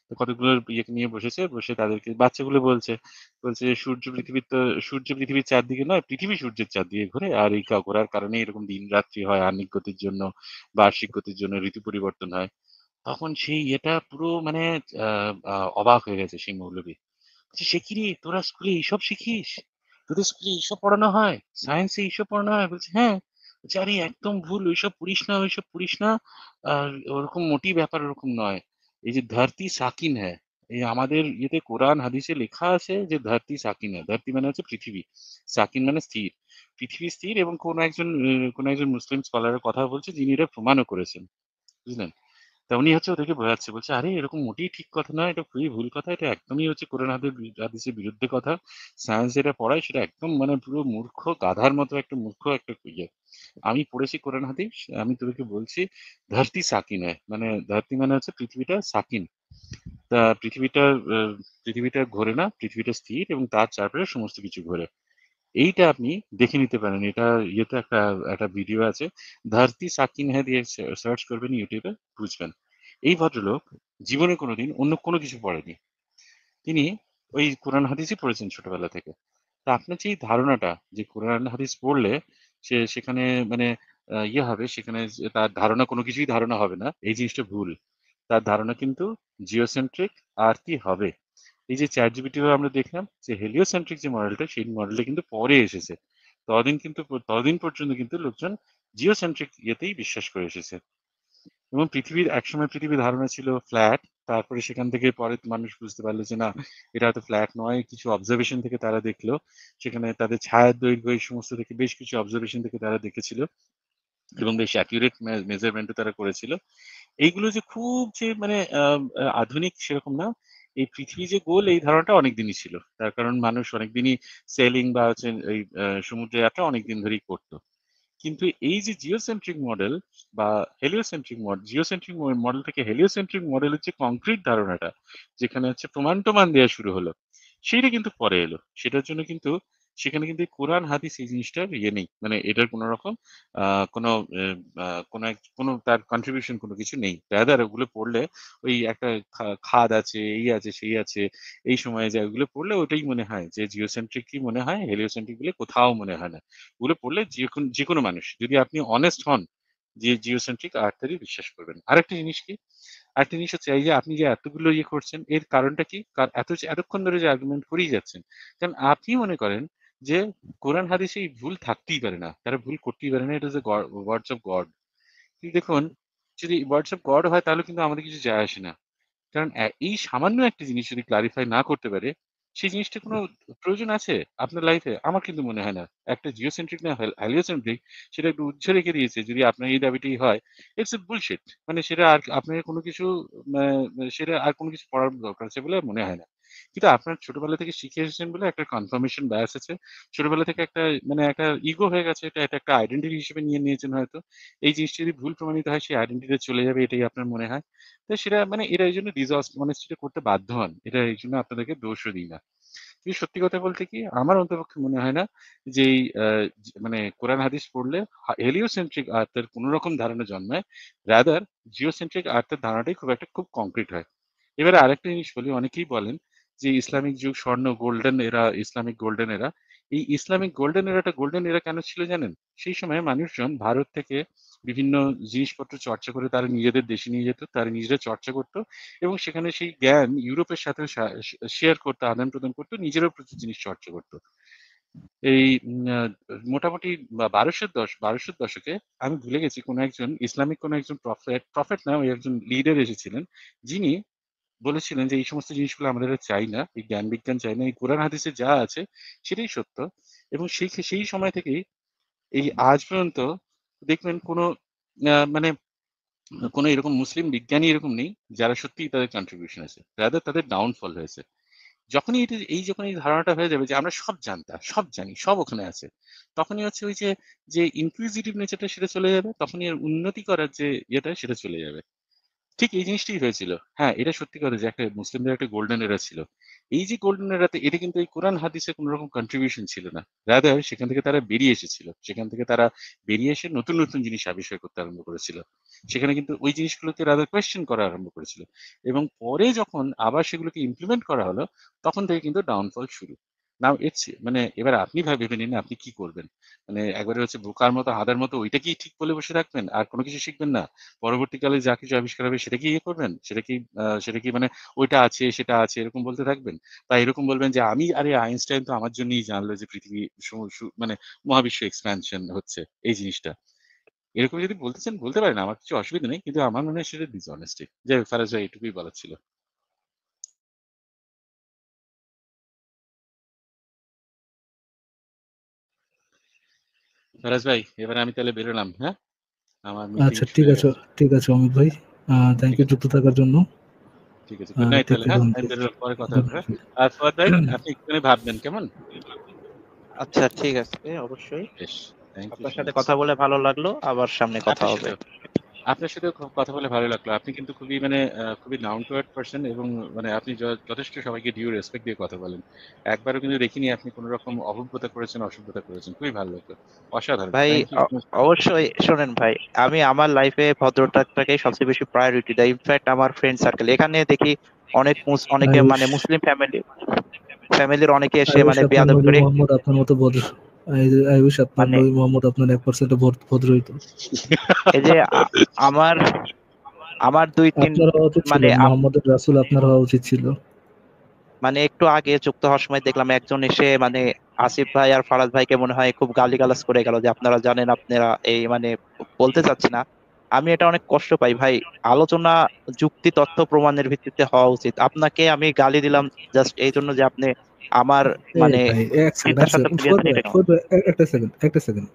তো কতগুলো ইয়েকে নিয়ে বসেছে, বসে তাদেরকে বাচ্চাগুলো বলছে যে সূর্য পৃথিবীর চারদিকে নয়, পৃথিবী সূর্যের চারদিকে ঘোরে। আর এই ঘোরার কারণে এরকম দিন রাত্রি হয়, আহ্নিক গতির জন্য, বার্ষিক গতির জন্য ঋতু পরিবর্তন হয়। তখন সেই ইয়েটা পুরো মানে আ আ অবাক হয়ে গেছে সেই মৌলবি। বলছে, "সে কি রে তোরা স্কুলে এইসব শিখিস? তোদের স্কুলে এইসব পড়ানো হয়? সায়েন্সে এইসব পড়ানো হয়?" বলছে, "হ্যাঁ।" বলছে, "আরে একদম ভুল। ওইসব পড়িস না, ওইসব পড়িস না। আর ওরকম মোটেই ব্যাপার ওরকম নয়। এই যে ধরতি সাকিন হ্যায়। এই আমাদের ইয়েতে কোরআন হাদিসে লেখা আছে যে ধরতি সাকিন হ্যায়। ধরতি মানে হচ্ছে পৃথিবী। সাকিন মানে স্থির। পৃথিবী স্থির এবং কোন একজন মুসলিম স্কলারের কথা বলছে যিনি এটা প্রমাণও করেছেন। বুঝলেন? তা উনি হচ্ছে ওদেরকে বোঝাচ্ছে। বলছে, "আরে এরকম মোটেই ঠিক কথা নয়। এটা খুবই ভুল কথা। এটা একদমই হচ্ছে কোরআন হাদিসের বিরুদ্ধে কথা। সায়েন্স যেটা পড়ায় সেটা একদম মানে পুরো মূর্খ গাধার মতো একটা মূর্খ একটা ইয়ে। আমি পড়েছি কোরআন হাদিস। আমি তোদেরকে বলছি ধরতি সাকিন হ্যায়। মানে ধরতি মানে হচ্ছে পৃথিবীটা সাকিন। তা পৃথিবীটা ঘোরে না। পৃথিবীটা স্থির এবং তার চারপাশে সমস্ত কিছু ঘোরে।" এইটা আপনি দেখে নিতে পারেন। এটা ইয়েতে একটা ভিডিও আছে। ধরতি সাকিন হ্যায় দিয়ে সার্চ করবেন ইউটিউবে বুঝবেন। এই ভদ্রলোক জীবনে কোনোদিন অন্য কোনো কিছু পড়েনি। তিনি ওই কোরআন হাদিসই পড়েছেন ছোটবেলা থেকে। তা আপনার যে এই ধারণাটা যে কোরআন হাদিস পড়লে সেখানে মানে ইয়ে হবে, সেখানে যে তার ধারণা কোনো কিছুই ধারণা হবে না, এই জিনিসটা ভুল। তার ধারণা কিন্তু জিওসেন্ট্রিক আর কি হবে। এই যে ChatGPT ও আমরা দেখলাম যে হেলিওসেন্ট্রিক যে মডেলটা সেই মডেলটা কিন্তু পরে এসেছে। ততদিন পর্যন্ত কিন্তু লোকজন জিওসেন্ট্রিক ইয়েতেই বিশ্বাস করে এসেছে। এবং একসময় পৃথিবীর ধারণা ছিল ফ্ল্যাট। তারপরে সেখান থেকে পরে মানুষ বুঝতে পারলো যে না, এটা হয়তো ফ্ল্যাট নয়। কিছু অবজারভেশন থেকে তারা দেখলো। সেখানে তাদের ছায়ার দৈর্ঘ্য এই সমস্ত থেকে বেশ কিছু অবজারভেশন থেকে তারা দেখেছিল এবং বেশ অ্যাকুরেট মেজারমেন্টও তারা করেছিল। এইগুলো যে খুব যে মানে আধুনিক সেরকম না। এই পৃথিবী যে গোল এই ধারণাটা অনেকদিনই ছিল। তার কারণ মানুষ অনেকদিনই সেলিং বা হচ্ছে এই সমুদ্রে যাত্রা অনেকদিন ধরেই করত। কিন্তু এই যে জিওসেন্ট্রিক মডেল বা জিওসেন্ট্রিক মডেল থেকে হেলিওসেন্ট্রিক মডেলের যে কংক্রিট ধারণাটা, যেখানে হচ্ছে প্রমাণ-টমাণ দেয়া শুরু হলো, সেইটা কিন্তু পরে এলো। সেটার জন্য কিন্তু সেখানে কিন্তু এই কোরআন হাদিস এই জিনিসটার ইয়ে নেই। মানে এটার কোন রকম আ কোন এ আ কোন তার কন্ট্রিবিউশন কোন কিছু নেই। রাদার ওগুলো পড়লে ওই একটা খাদ আছে, এই আছে, সেই আছে। এই সময়ে যায় ওগুলো পড়লে ওটাই মনে হয় যে জিওসেন্ট্রিক কি মনে হয়, হেলিওসেন্ট্রিক গুলো কোথাও মনে হয় না। ওগুলো পড়লে যেকোনো মানুষ যদি আপনি অনেস্ট হন যে জিওসেন্ট্রিক আর্থেরই বিশ্বাস করবেন। আরেকটা জিনিস কি? আরেকটা জিনিস হচ্ছে এই যে আপনি যে এতগুলো ইয়ে করছেন এর কারণটা কি? এতক্ষণ ধরে যে আর্গুমেন্ট করেই যাচ্ছেন। কারণ আপনি মনে করেন যে কোরআন হাদিসে এই ভুল থাকতেই পারে না। তারা ভুল করতেই পারে না। এটা হচ্ছে ওয়ার্ডস অফ গড। কিন্তু দেখুন যদি ওয়ার্ডস অফ গড হয় তাহলে কিন্তু আমাদের কিছু যায় আসে না। কারণ এই সামান্য একটা জিনিস যদি ক্লারিফাই না করতে পারে, সেই জিনিসটার কোনো প্রয়োজন আছে আপনার লাইফে? আমার কিন্তু মনে হয় না। একটা জিওসেন্ট্রিক না হেলিওসেন্ট্রিক সেটা একটু উৎস রেখে দিয়েছে। যদি আপনার এই দাবিটাই হয়, ইটস এ বুলশিট। মানে সেটা আর আপনাকে কোনো কিছু ম্যা সেটা আর কোনো কিছু পড়ার দরকার আছে বলে মনে হয় না। কিন্তু আপনার ছোটবেলা থেকে শিখে এসেছেন বলে একটা কনফার্মেশন বায়াস আছে। ছোটবেলা থেকে একটা মানে একটা ইগো হয়ে গেছে। এটা একটা আইডেন্টিটি হিসেবে নিয়ে নিয়েছেন হয়তো। এই জিনিসটা যদি ভুল প্রমাণিত হয় সেই আইডেন্টিটি চলে যাবে এটাই আপনার মনে হয়। তো সেটা মানে এরা এইজন্য অনেস্টি করতে বাধ্য হন। এটা এইজন্য আপনাদেরকে দোষও দিই না। কিন্তু সত্যি কথা বলতে কি আমার অন্ততপক্ষে মনে হয় না যে এই মানে কোরআন হাদিস পড়লে হেলিওসেন্ট্রিক আর্থ এর কোন রকম ধারণা জন্মায়। রাদার জিওসেন্ট্রিক আর্থ এর ধারণাটাই খুব কংক্রিট হয়। এবারে আরেকটা জিনিস বলি, অনেকেই বলেন যে ইসলামিক যুগ স্বর্ণ ইসলামিক গোল্ডেন এরা। এই ইসলামিক গোল্ডেন এরা কেন ছিল জানেন? সেই সময় মানুষজন ভারত থেকে বিভিন্ন জিনিসপত্র চর্চা করে তারা নিজেদের দেশে নিয়ে যেত। তারা নিজেরা চর্চা করত এবং সেখানে সেই জ্ঞান ইউরোপের সাথেও শেয়ার করত, আদান-প্রদান করত, নিজেরাও প্রচুর জিনিস চর্চা করত। এই মোটামুটি ১২০০ দশকে আমি ভুলে গেছি কোন একজন প্রফেট না ওই একজন লিডার এসেছিলেন। যিনি বলেছিলেন যে এই সমস্ত জিনিসগুলো আমাদের আর চাই না। এই জ্ঞান বিজ্ঞান চাই না। এই কোরআন হাদিসে যা আছে সেটাই সত্য। এবং সেই সময় থেকেই এই আজ পর্যন্ত দেখবেন মানে কোনো এরকম মুসলিম বিজ্ঞানী এরকম নেই যারা সত্যিই তাদের কন্ট্রিবিউশন আছে। রাদার তাদের ডাউনফল হয়েছে। যখন এই ধারণাটা হয়ে যাবে যে আমরা সব জানতা, সব জানি, সব ওখানে আছে। তখনই হচ্ছে ওই যে ইনকুইজিটিভ নেচারটা সেটা চলে যাবে। তখনই এর উন্নতি করার যে ইয়েটা সেটা চলে যাবে। ঠিক এই জিনিসটাই হয়েছিল। হ্যাঁ, এটা সত্যি কথা যে একটা মুসলিমদের একটা গোল্ডেন এরা ছিল। এই যে গোল্ডেন এরাতে এটা কিন্তু এই কোরআন হাদিসের কোন রকম কন্ট্রিবিউশন ছিল না। রাদার সেখান থেকে তারা বেরিয়ে এসেছিল। সেখান থেকে তারা বেরিয়ে এসে নতুন, নতুন জিনিস আবিষ্কার করতে আরম্ভ করেছিল। সেখানে কিন্তু ওই জিনিসগুলোকে রাদার কোয়েশ্চেন করা আরম্ভ করেছিল। এবং পরে যখন আবার সেগুলোকে ইমপ্লিমেন্ট করা হলো, তখন থেকে কিন্তু ডাউনফল শুরু। নাও ইটস মানে এবার আপনি ভেবে নিন আপনি কি করবেন? মানে একবারে হচ্ছে বোকার মতো হাঁদার মতো ওইটাকেই ঠিক বলে বসে রাখবেন? আর কোন কিছু শিখবেন না? পরবর্তীকালে যা কিছু আবিষ্কার হবে সেটা কি ইয়ে করবেন? সেটা কি মানে ওইটা আছে, সেটা আছে এরকম বলতে থাকবেন? বা এরকম বলবেন যে আরে আইনস্টাইন তো আমার জন্যই জানলো যে পৃথিবী সু সু মানে মহাবিশ্ব এক্সপ্যানশন হচ্ছে এই জিনিসটা। এরকম যদি বলতে চান বলতে পারেন। আমার কিছু অসুবিধা নেই। কিন্তু আমার মনে হয় সেটা ডিসঅনেস্টি। যাই হোক ফারাজ ভাই এটুকুই বলার ছিল। ফারাজ ভাই এবার আমি তাহলে বেরোলাম, হ্যাঁ? আমার মিটিং আচ্ছা শুরু হয়ে গেছে। ঠিক আছে অমিত ভাই, থ্যাংক ঠিক ইউ আছে, যুক্ত থাকার জন্য। ঠিক আছে। গুড নাইট টেক তাহলে, কেয়ার হ্যাঁ? অমিত আমি ভাই। বেরোলাম। পরে কথা Good হবে, হ্যাঁ? night. আর ফুয়াদ ভাই আপনি একটুখানি ভাববেন, কেমন? আচ্ছা ঠিক আছে, অবশ্যই। বেশ। থ্যাংক ইউ আপনার সো সাথে মাচ। কথা বলে ভালো লাগলো, আবার সামনে কথা আপনার হবে। সাথেও আপনার সাথেও কথা বলে ভালো লাগলো। আপনি কিন্তু খুবই মানে খুবই ডাউন টু আর্থ পারসন এবং মানে আপনি যথেষ্ট সবাইকে ডিউ রেসপেক্ট দিয়ে কথা বলেন। একবারও কিন্তু দেখিনি আপনি কোন রকম অভব্যতা করেছেন, অসভ্যতা করেছেন। খুবই ভালো লাগলো। অসাধারণ। ভাই থ্যাংক ইউ সো মাচ। অবশ্যই শোনেন ভাই, আমি আমার লাইফে ভদ্রতাটাকেই সবচেয়ে বেশি প্রায়োরিটি দেই। ইনফ্যাক্ট আমার ফ্রেন্ড সার্কেল এখানে দেখি অনেকে I মানে wish মুসলিম ফ্যামিলির অনেকে I এসে wish মানে আপনার বেয়াদবি নবী করে মোহাম্মদ আপনার মতো ভদ্র। I wish আপনার মানে নবী মোহাম্মদ আপনার 1% ভদ্র হইতো। এই যে আমার আমার দুই তিন আপনার হওয়া উচিত ছিল, মানে মোহাম্মদের রাসূল আপনার হওয়া উচিত ছিল। মানে একটু আগে যুক্ত হওয়ার সময় দেখলাম একজন এসে মানে আসিফ ভাই আর ফারাজ ভাইকে মনে হয় খুব গালিগালাজ করে গেল যে আপনারা জানেন আপনারা এই মানে বলতে চাচ্ছি না। আমি এটা অনেক কষ্ট পাই ভাই। আলোচনা যুক্তি তথ্য প্রমাণের ভিত্তিতে হওয়া উচিত। আপনাকে আমি গালি দিলাম জাস্ট এই জন্য যে আপনি আমার মানে ভাই এক চিন্তার সাথে সেকেন্ড মিলিয়ে নেন, এটা কেমন? একটা সেকেন্ড।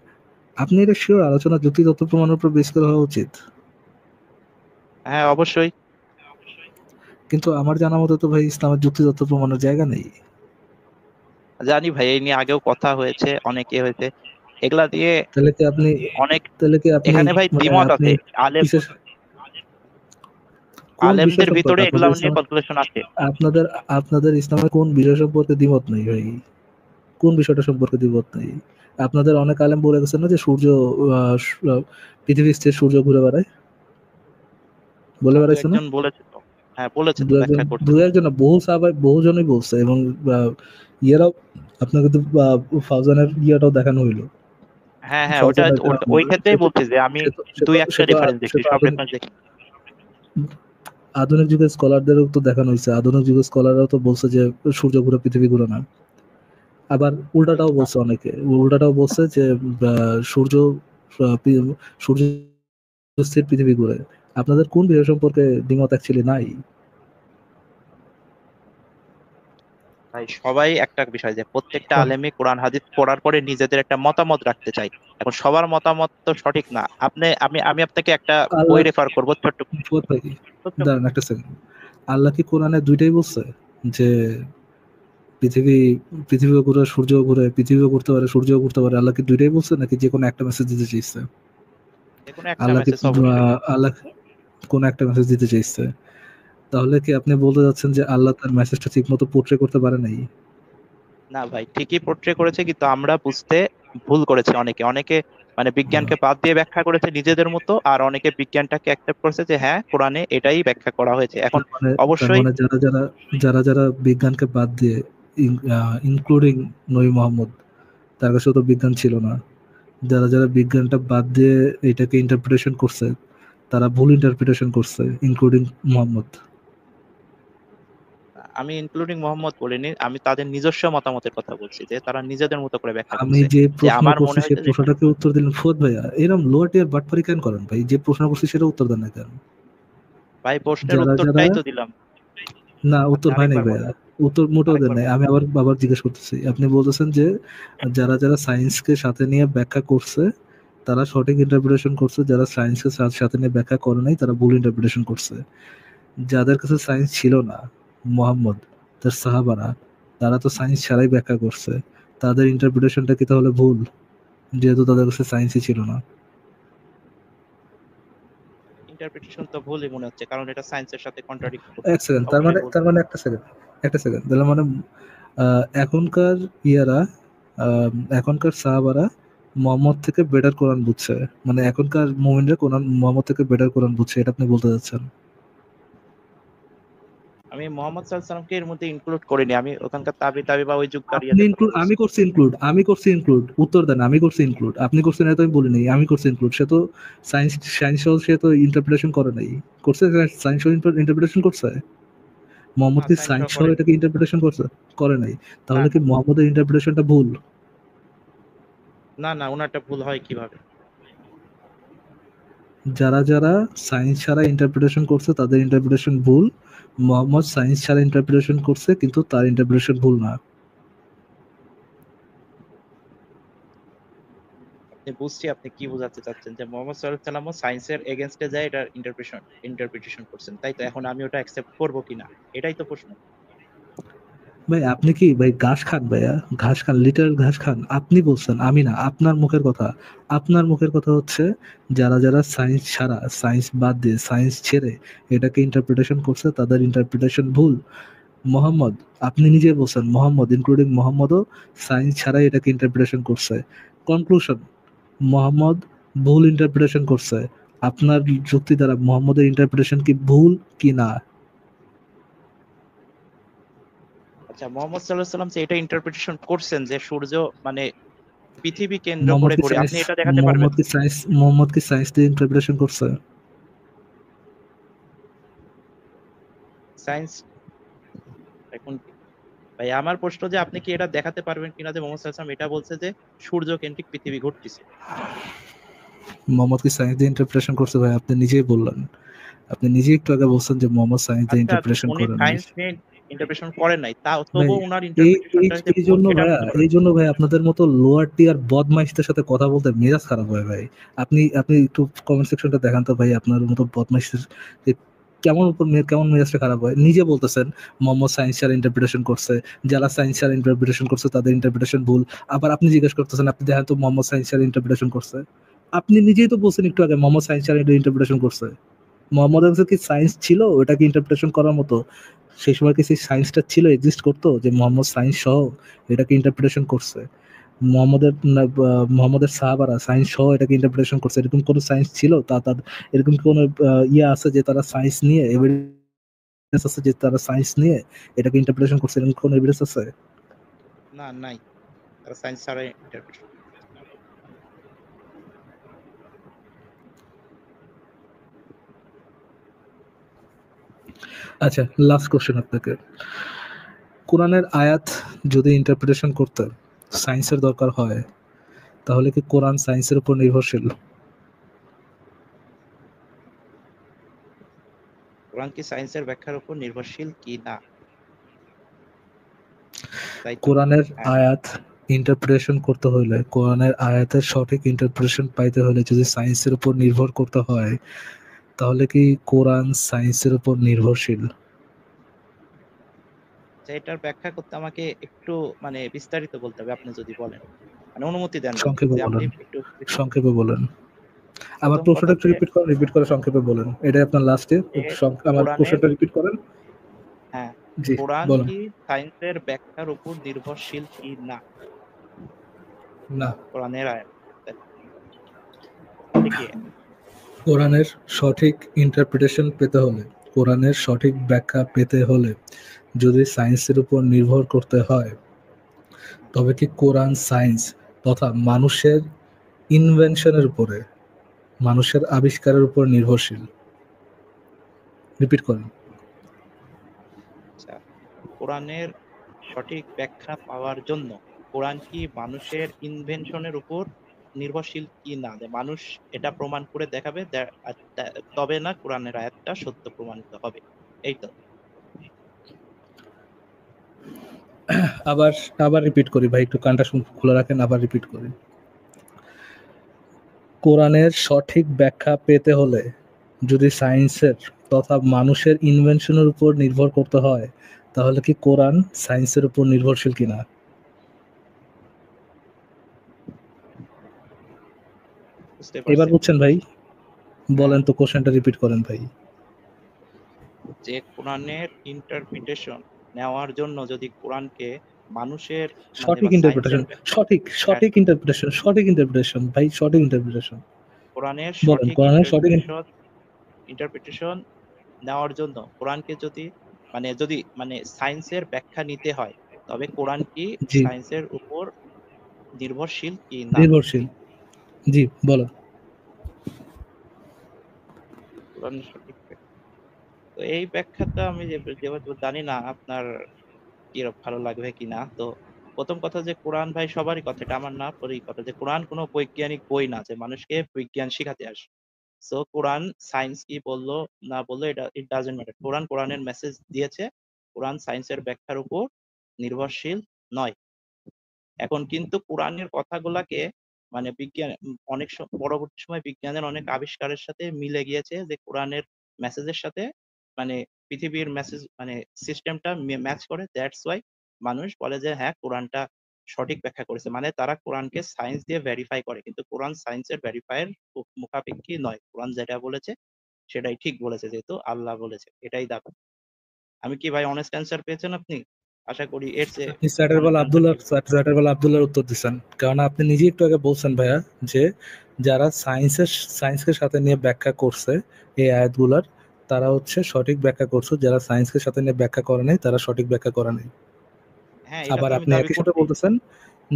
আপনি এটা শিওর আলোচনা যুক্তি তথ্য প্রমাণের উপর বেস করা হওয়া উচিত? হ্যাঁ অবশ্যই। কিন্তু আমার জানা মতে তো ভাই ইসলামের যুক্তি তথ্য প্রমাণের জায়গা নেই। জানি ভাই, এই নিয়ে আগেও কথা হয়েছে, অনেকে হয়েছে এগুলা দিয়ে তাহলে কি আপনি অনেক। তাহলে কি আপনি এখানে ভাই মানে দ্বিমত আপনি আছে। কিসের কোন বিষয় আলেমদের সম্পর্কে ভিতরে এগুলা আপনাদের নিয়ে ইসলামে ক্যালকুলেশন আছে। আপনাদের আপনাদের ইসলামের কোন বিষয় সম্পর্কে দ্বিমত নেই ভাই? কোন বিষয়টা সম্পর্কে দ্বিমত নেই? আপনাদের অনেক আলেম বলে গেছেন না যে সূর্য পৃথিবীর স্থির সূর্য ঘুরে বেড়ায়, বলে দু বেড়াইছে না? একজন বলেছে তো, হ্যাঁ বলেছে তো, ব্যাখ্যা করছে দু তো। একজন না, বহু সাহাবাই বহুজনই বলছে এবং ইয়েরাও আপনার কিন্তু ফাউজানের ইয়েটাও দেখানো হইলো। হ্যাঁ হ্যাঁ, ওটা ফাউজানের ওই ক্ষেত্রেই বলছি যে আমি দুই একটা রেফারেন্স সে দেখছি, তো সব রেফারেন্স দেখি। আধুনিক যুগের স্কলারদেরও তো দেখানো হয়েছে, আধুনিক যুগের স্কলাররাও তো বলছে যে সূর্য ঘুরে পৃথিবী ঘুরে না। আবার উল্টাটাও বলছে অনেকে, উল্টাটাও বলছে যে সূর্য সূর্য স্থির পৃথিবী ঘুরে। আপনাদের কোন বিষয় সম্পর্কে দ্বিমত অ্যাকচুয়ালি নাই? ভাই সবাই একটা বিষয় যে প্রত্যেকটা আলেমই কোরআন হাদিস পড়ার পরে নিজেদের একটা মতামত রাখতে চাই। এখন সবার মতামত তো সঠিক না। আমি আপনাকে একটা বই আল্লাহ রেফার করবো ছোট্ট ফুয়াদ ভাই, ছোট্ট। দাঁড়ান একটা সেকেন্ড। আল্লাহ কি কোরআনে দুইটাই বলছে যে পৃথিবী পৃথিবীও ঘুরে সূর্যও ঘুরে, পৃথিবীও ঘুরতে পারে সূর্যও ঘুরতে পারে? আল্লাহ কি দুইটাই বলছে নাকি যে কোনো একটা মেসেজ দিতে চাইছে? যে কোনো একটা আল্লাহ কি মেসেজ অবশ্যই। আল্লাহ কোন একটা মেসেজ দিতে চাইছে? তাহলে কি আপনি বলতে যাচ্ছেন যে আল্লাহ তার মেসেজটা ঠিক মতো পোর্ট্রে করতে পারে নাই? না ভাই, ঠিকই পোর্ট্রে করেছে, কিন্তু আমরা বুঝতে ভুল করেছি। অনেকে অনেকে মানে বিজ্ঞানকে বাদ দিয়ে ব্যাখ্যা করেছে নিজেদের মতো, আর অনেকে বিজ্ঞানটাকে অ্যাকসেপ্ট করেছে যে হ্যাঁ কোরআনে এটাই ব্যাখ্যা করা হয়েছে। এখন তার অবশ্যই মানে যারা বিজ্ঞানকে বাদ দিয়ে ইনক্লুডিং নবী মোহাম্মদ, তার কাছেও তো বিজ্ঞান ছিল না। যারা বিজ্ঞানটা বাদ দিয়ে এটাকে ইন্টারপ্রিটেশন করছে, তারা ভুল ইন্টারপ্রিটেশন করছে, ইনক্লুডিং মোহাম্মদ। আমি ইনক্লুডিং মোহাম্মদ বলিনি, আমি তাদের নিজস্ব মতামতের কথা বলছি যে তারা নিজেদের মতো করে ব্যাখ্যা আমি করছে। যে যে প্রশ্ন আমার করছি মনে সেই হয়েছে যে প্রশ্নটাকে উত্তর দিলেন ফুয়াদ ভাইয়া। এরকম লোয়ার টিয়ার বাটপারি কেন করেন ভাই? যে প্রশ্ন করছি সেটা উত্তর দেন না কেন? ভাই প্রশ্নের যারা উত্তরটাই তো দিলাম। না, আপনি উত্তর হয় নাই আরেকবার ভাইয়া। বলেন, উত্তর মোটেও দেন আরেকবার নাই। বলেন। আমি আবার জিজ্ঞেস করতেছি। আপনি বলতেছেন যে যারা সায়েন্সকে সাথে নিয়ে ব্যাখ্যা করছে তারা সঠিক ইন্টারপ্রিটেশন করছে, যারা সায়েন্সকে সাথে নিয়ে ব্যাখ্যা করে নাই তারা ভুল ইন্টারপ্রিটেশন করছে। যাদের কাছে সায়েন্স ছিল না, মুহাম্মদ, তার সাহাবারা, তারা তো সায়েন্স ছাড়াই ব্যাখ্যা করছে। তাদের ইন্টারপ্রিটেশনটা কি তাহলে ভুল, যেহেতু তাদের কাছে সায়েন্সই ছিল না? ইন্টারপ্রিটেশন তো ভুলই মনে হচ্ছে, কারণ এটা সায়েন্সের সাথে কন্ট্রাডিক্ট করছে। এক সেকেন্ড, অবশ্যই ভুল। তার মানে একটা সেকেন্ড তাহলে মানে এখনকার ইয়ারা এখনকার সাহাবারা মোহাম্মদ থেকে বেটার কোরআন বুঝছে, মানে এখনকার মুমিনরা কোরআন মোহাম্মদ থেকে বেটার কোরআন বুঝছে, এটা আপনি বলতে যাচ্ছেন? আমি মোহাম্মদ সাল্লাল্লাহু আলাইহি সাল্লামকে এর মধ্যে ইনক্লুড করিনি, আমি ওখানকার তাবি বা ওই যুগকার আপনি ইয়াদের কথা ইনক্লুড, বলছি। আমি করছি ইনক্লুড, উত্তর দেন। আমি করছি ইনক্লুড, আপনি করছেন এটা তো আমি বলিনি, আমি করছি ইনক্লুড। সে তো সায়েন্স সে তো ইন্টারপ্রিটেশন করে নাই, করছে সায়েন্স ইন্টারপ্রিটেশন করছে। মোহাম্মদ না, কি সায়েন্স সায়েন্স সহ করে এটাকে ইন্টারপ্রিটেশন করছে? করে নাই। না তাহলে কি মোহাম্মদের ইন্টারপ্রিটেশনটা ভুল? না না, ওনারটা ভুল হয় কিভাবে? যারা যারা সায়েন্স ছাড়া ইন্টারপ্রিটেশন করছে তাদের ইন্টারপ্রিটেশন ভুল। মোহাম্মদ সায়েন্স ছাড়া ইন্টারপ্রিটেশন করছে, কিন্তু তার ইন্টারপ্রিটেশন ভুল না। আপনি বুঝছি আপনি কি বোঝাতে চাচ্ছেন, যে মোহাম্মদ সাল্লাল্লাহু আলাইহি সাল্লামও সায়েন্সের এগেইনস্টে যায় এটা ইন্টারপ্রিটেশন করছেন, তাই তো? এখন আমি ওটা অ্যাকসেপ্ট করব কিনা, এটাই তো প্রশ্ন। ভাই আপনি কি ভাই ঘাস খান? ভাইয়া ঘাস খান, লিটার ঘাস খান। আপনি বলছেন, আমি না। আপনার মুখের কথা, হচ্ছে যারা যারা সায়েন্স ছাড়া, সায়েন্স বাদ দিয়ে, সায়েন্স ছেড়ে এটাকে ইন্টারপ্রিটেশন করছে তাদের ইন্টারপ্রিটেশন ভুল। মোহাম্মদ, আপনি নিজে বলছেন মোহাম্মদ ইনক্লুডিং মোহাম্মদও সায়েন্স ছাড়াই এটাকে ইন্টারপ্রিটেশন করছে। কনক্লুশন, মোহাম্মদ ভুল ইন্টারপ্রিটেশন করছে। আপনার যুক্তি দ্বারা মোহাম্মদের ইন্টারপ্রিটেশন কি ভুল কি না? আচ্ছা, মোহাম্মদ সাল্লাল্লাহু আলাইহি সাল্লাম যে এটা ইন্টারপ্রিটেশন করছেন যে সূর্য মানে পৃথিবী কেন্দ্র করে ঘোরে, আপনি এটা দেখাতে পারবেন? মোহাম্মদ কি সায়েন্স দিয়ে ইন্টারপ্রিটেশন করছে? সায়েন্স এখন ভাই আমার প্রশ্ন যে আপনি কি এটা দেখাতে পারবেন কিনা যে মোহাম্মদ সাল্লাল্লাহু আলাইহি সাল্লাম এটা বলছে যে সূর্য কেন্দ্রিক পৃথিবী ঘুরতেছে? মোহাম্মদ কি সায়েন্স দিয়ে ইন্টারপ্রিটেশন করছে? ভাই আপনি নিজেই বললেন, আপনি নিজে একটু আগে বলছেন যে মোহাম্মদ সায়েন্স দিয়ে আচ্ছা, ইন্টারপ্রিটেশন উনি করে নাই। সায়েন্স নিয়ে ইন্টারপ্রিটেশন করেন নাই, তাও ভাই তবুও উনার ইন্টারপ্রিটেশনটা যে এই ভুল জন্য এটা ভাইয়া, বুঝতে পারবেন? আপনাদের মতো লোয়ার টিয়ার বদমাইশদের সাথে কথা বলতে মেজাজ খারাপ হয় ভাই। আপনি একটু কমেন্ট সেকশনটা দেখান তো ভাই, আপনার মতো বদমাইশদের যে কেমন মেজাজটা খারাপ হয়। নিজে বলতেছেন মোহাম্মদ সায়েন্স ছাড়া ইন্টারপ্রিটেশন করছে, যারা সায়েন্স ছাড়া ইন্টারপ্রিটেশন করছে তাদের ইন্টারপ্রিটেশন ভুল। আবার আপনি জিজ্ঞেস করতেছেন, আপনি দেখেন তো মোহাম্মদ সায়েন্স ছাড়া ইন্টারপ্রিটেশন করছে। আপনি নিজেই তো বলছেন একটু আগে মোহাম্মদ সায়েন্স ছাড়া ইন্টারপ্রিটেশন করছে। মোহাম্মদের কাছে কি সায়েন্স ছিল ওটাকে ইন্টারপ্রিটেশন করার মতো? সেই সময় কি সেই সায়েন্সটা ছিল, এক্সিস্ট করতো যে মোহাম্মদ সায়েন্স সহ এটাকে ইন্টারপ্রিটেশন করছে? মোহাম্মদের সাহাবারা সায়েন্স সহ এটাকে ইন্টারপ্রিটেশন করছে, এরকম কোনো সায়েন্স ছিল? এরকম কোনো ইয়ে আছে যে তারা সায়েন্স নিয়ে এভিডেন্স আছে যে তারা সায়েন্স নিয়ে এটাকে ইন্টারপ্রিটেশন করছে, এরকম কোনো এভিডেন্স আছে? না, নাই। তারা সায়েন্স ছাড়া ইন্টারপ্রিটেশন। আচ্ছা, লাস্ট কোশ্চেন আপনাকে। কোরআনের আয়াত যদি ইন্টারপ্রিটেশন করতে সায়েন্সের দরকার হয়, তাহলে কি কোরআন সায়েন্সের উপর নির্ভরশীল? কোরআন কি সায়েন্সের ব্যাখ্যার উপর নির্ভরশীল কি না? তাই তো? কোরআনের হ্যাঁ। আয়াত ইন্টারপ্রিটেশন করতে হলে, কোরআনের আয়াতের সঠিক ইন্টারপ্রিটেশন পাইতে হলে যদি সায়েন্সের উপর নির্ভর করতে হয়, তাহলে কি কোরআন সায়েন্সের উপর নির্ভরশীল? যে এটার ব্যাখ্যা করতে আমাকে একটু মানে বিস্তারিত বলতে হবে, আপনি যদি বলেন, মানে অনুমতি দেন বলতে, সংক্ষেপে যে আপনি বলেন, একটু সংক্ষেপে বলেন। আমার প্রথম প্রশ্নটা কথা একটু যে রিপিট করে সংক্ষেপে বলেন। এটাই আপনার লাস্টে। আমার কোরআনের প্রশ্নটা রিপিট করেন। হ্যাঁ, জি কোরআন বলেন। কি সায়েন্সের ব্যাখ্যার উপর নির্ভরশীল কি না? না, কোরআনের আয়াত তাহলে কি? কোরআনের সঠিক ইন্টারপ্রিটেশন পেতে হলে, কোরআনের সঠিক ব্যাখ্যা পেতে হলে যদি সায়েন্সের উপর নির্ভর করতে হয়, তবে কি কোরআন সায়েন্স তথা মানুষের ইনভেনশনের উপরে, মানুষের আবিষ্কারের উপর নির্ভরশীল? রিপিট করেন। আচ্ছা, কোরআনের সঠিক ব্যাখ্যা পাওয়ার জন্য কোরআন কি মানুষের ইনভেনশনের উপর নির্ভরশীল কি না, যে মানুষ এটা প্রমাণ করে দেখাবে তবে না কোরআনের আয়াতটা সত্য প্রমাণিত হবে, এই তো? আবার রিপিট করি ভাই, একটু কানটা খোলা রাখেন, আবার রিপিট করি। কোরআনের সঠিক ব্যাখ্যা পেতে হলে যদি সায়েন্সের তথা মানুষের ইনভেনশনের উপর নির্ভর করতে হয়, তাহলে কি কোরআন সায়েন্সের উপর নির্ভরশীল কিনা? বুঝতে এবার পারছি। বুঝছেন ভাই? বলেন তো, কোশ্চেনটা রিপিট করেন ভাই। যে কোরআনের ইন্টারপ্রিটেশন নেওয়ার জন্য যদি কোরআনকে মানুষের মানে সঠিক বা সায়েন্সের ইন্টারপ্রিটেশন, সঠিক ইন্টারপ্রিটেশন ভাই, সঠিক ইন্টারপ্রিটেশন কোরআনের বলেন। সঠিক কোরআনের সঠিক ইন্টারপ্রিটেশন নেওয়ার জন্য কোরআনকে যদি মানে সায়েন্সের ব্যাখ্যা নিতে হয়, তবে কোরআন কি জি সায়েন্সের উপর নির্ভরশীল কি না? নির্ভরশীল। জি বলেন। কোরআনের সঠিক ব্যাখ্যা। তো এই ব্যাখ্যাটা আমি যেহেতু জানি না আপনার কি ভালো লাগবে কিনা। তো প্রথম কথা যে কোরআন ভাই সবারই কথা, এটা আমার না পরেই কথা, যে কোরআন কোনো বৈজ্ঞানিক বই না যে মানুষকে বিজ্ঞান শিখাতে আসে। সো কোরআন সায়েন্স কি বললো না বললো এটা ইট ডাজন্ট ম্যাটার। কোরআনের মেসেজ দিয়েছে, কোরআন সায়েন্সের ব্যাখ্যার উপর নির্ভরশীল নয়। এখন কিন্তু কোরআনের কথাগুলাকে মানে বিজ্ঞান অনেক পরবর্তী সময় বিজ্ঞানের অনেক আবিষ্কারের সাথে মিলে গিয়েছে, যে কোরআনের মেসেজের সাথে মানে পৃথিবীর মেসেজ মানে সিস্টেমটা ম্যাচ করে। দ্যাটস ওয়াই মানুষ বলে যে হ্যাঁ কোরআনটা সঠিক ব্যাখ্যা করেছে, মানে তারা কোরআনকে সায়েন্স দিয়ে ভেরিফাই করে, কিন্তু কোরআন সায়েন্সের ভেরিফাইয়ের মুখাপেক্ষী নয়। কোরআন যেটা বলেছে সেটাই ঠিক বলেছে, যেহেতু আল্লাহ বলেছে, এটাই দাবি। আমি কি ভাই অনেস্ট অ্যান্সার পেয়েছেন আপনি? আশা করি এর চেয়ে আপনি স্যাটারবেলা আব্দুল্লাহর উত্তর দিচ্ছেন, কারণ আপনি নিজে একটু আগে বলছেন ভাইয়া যে যারা সায়েন্সকে সাথে নিয়ে ব্যাখ্যা করছে এই আয়াতগুলার, তারা হচ্ছে সঠিক ব্যাখ্যা করছে, যারা সায়েন্সকে সাথে নিয়ে ব্যাখ্যা করে নাই তারা সঠিক ব্যাখ্যা করে নাই। হ্যাঁ, এটা আবার তো আমি আপনি দাবি একই সাথে করছি। বলতেছেন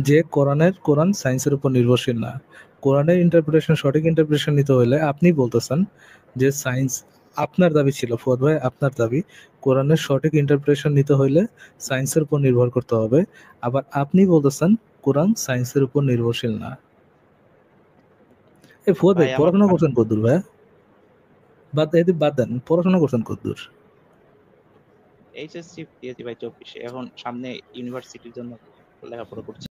যে কোরআন সায়েন্সের উপর নির্ভরশীল না। কোরআনের ইন্টারপ্রিটেশন, সঠিক ইন্টারপ্রিটেশন নিতে হলে আপনি বলতেছেন যে সায়েন্স, আপনার দাবি ছিল ফুয়াদ ভাই, আপনার দাবি কোরআনের সঠিক ইন্টারপ্রিটেশন নিতে হলে সায়েন্সের উপর নির্ভর করতে হবে। আবার আপনি বলতেছেন কোরআন সায়েন্সের উপর নির্ভরশীল না। এই ফুয়াদ ভাই ভাই আমার পড়াশোনা করছেন কতদূর ভাইয়া? বাদ দেন, পড়াশোনা করছেন কতদূর? এইচএসসি দিয়েছি ভাই 24-এ, এখন সামনে ইউনিভার্সিটির জন্য লেখাপড়া করছি।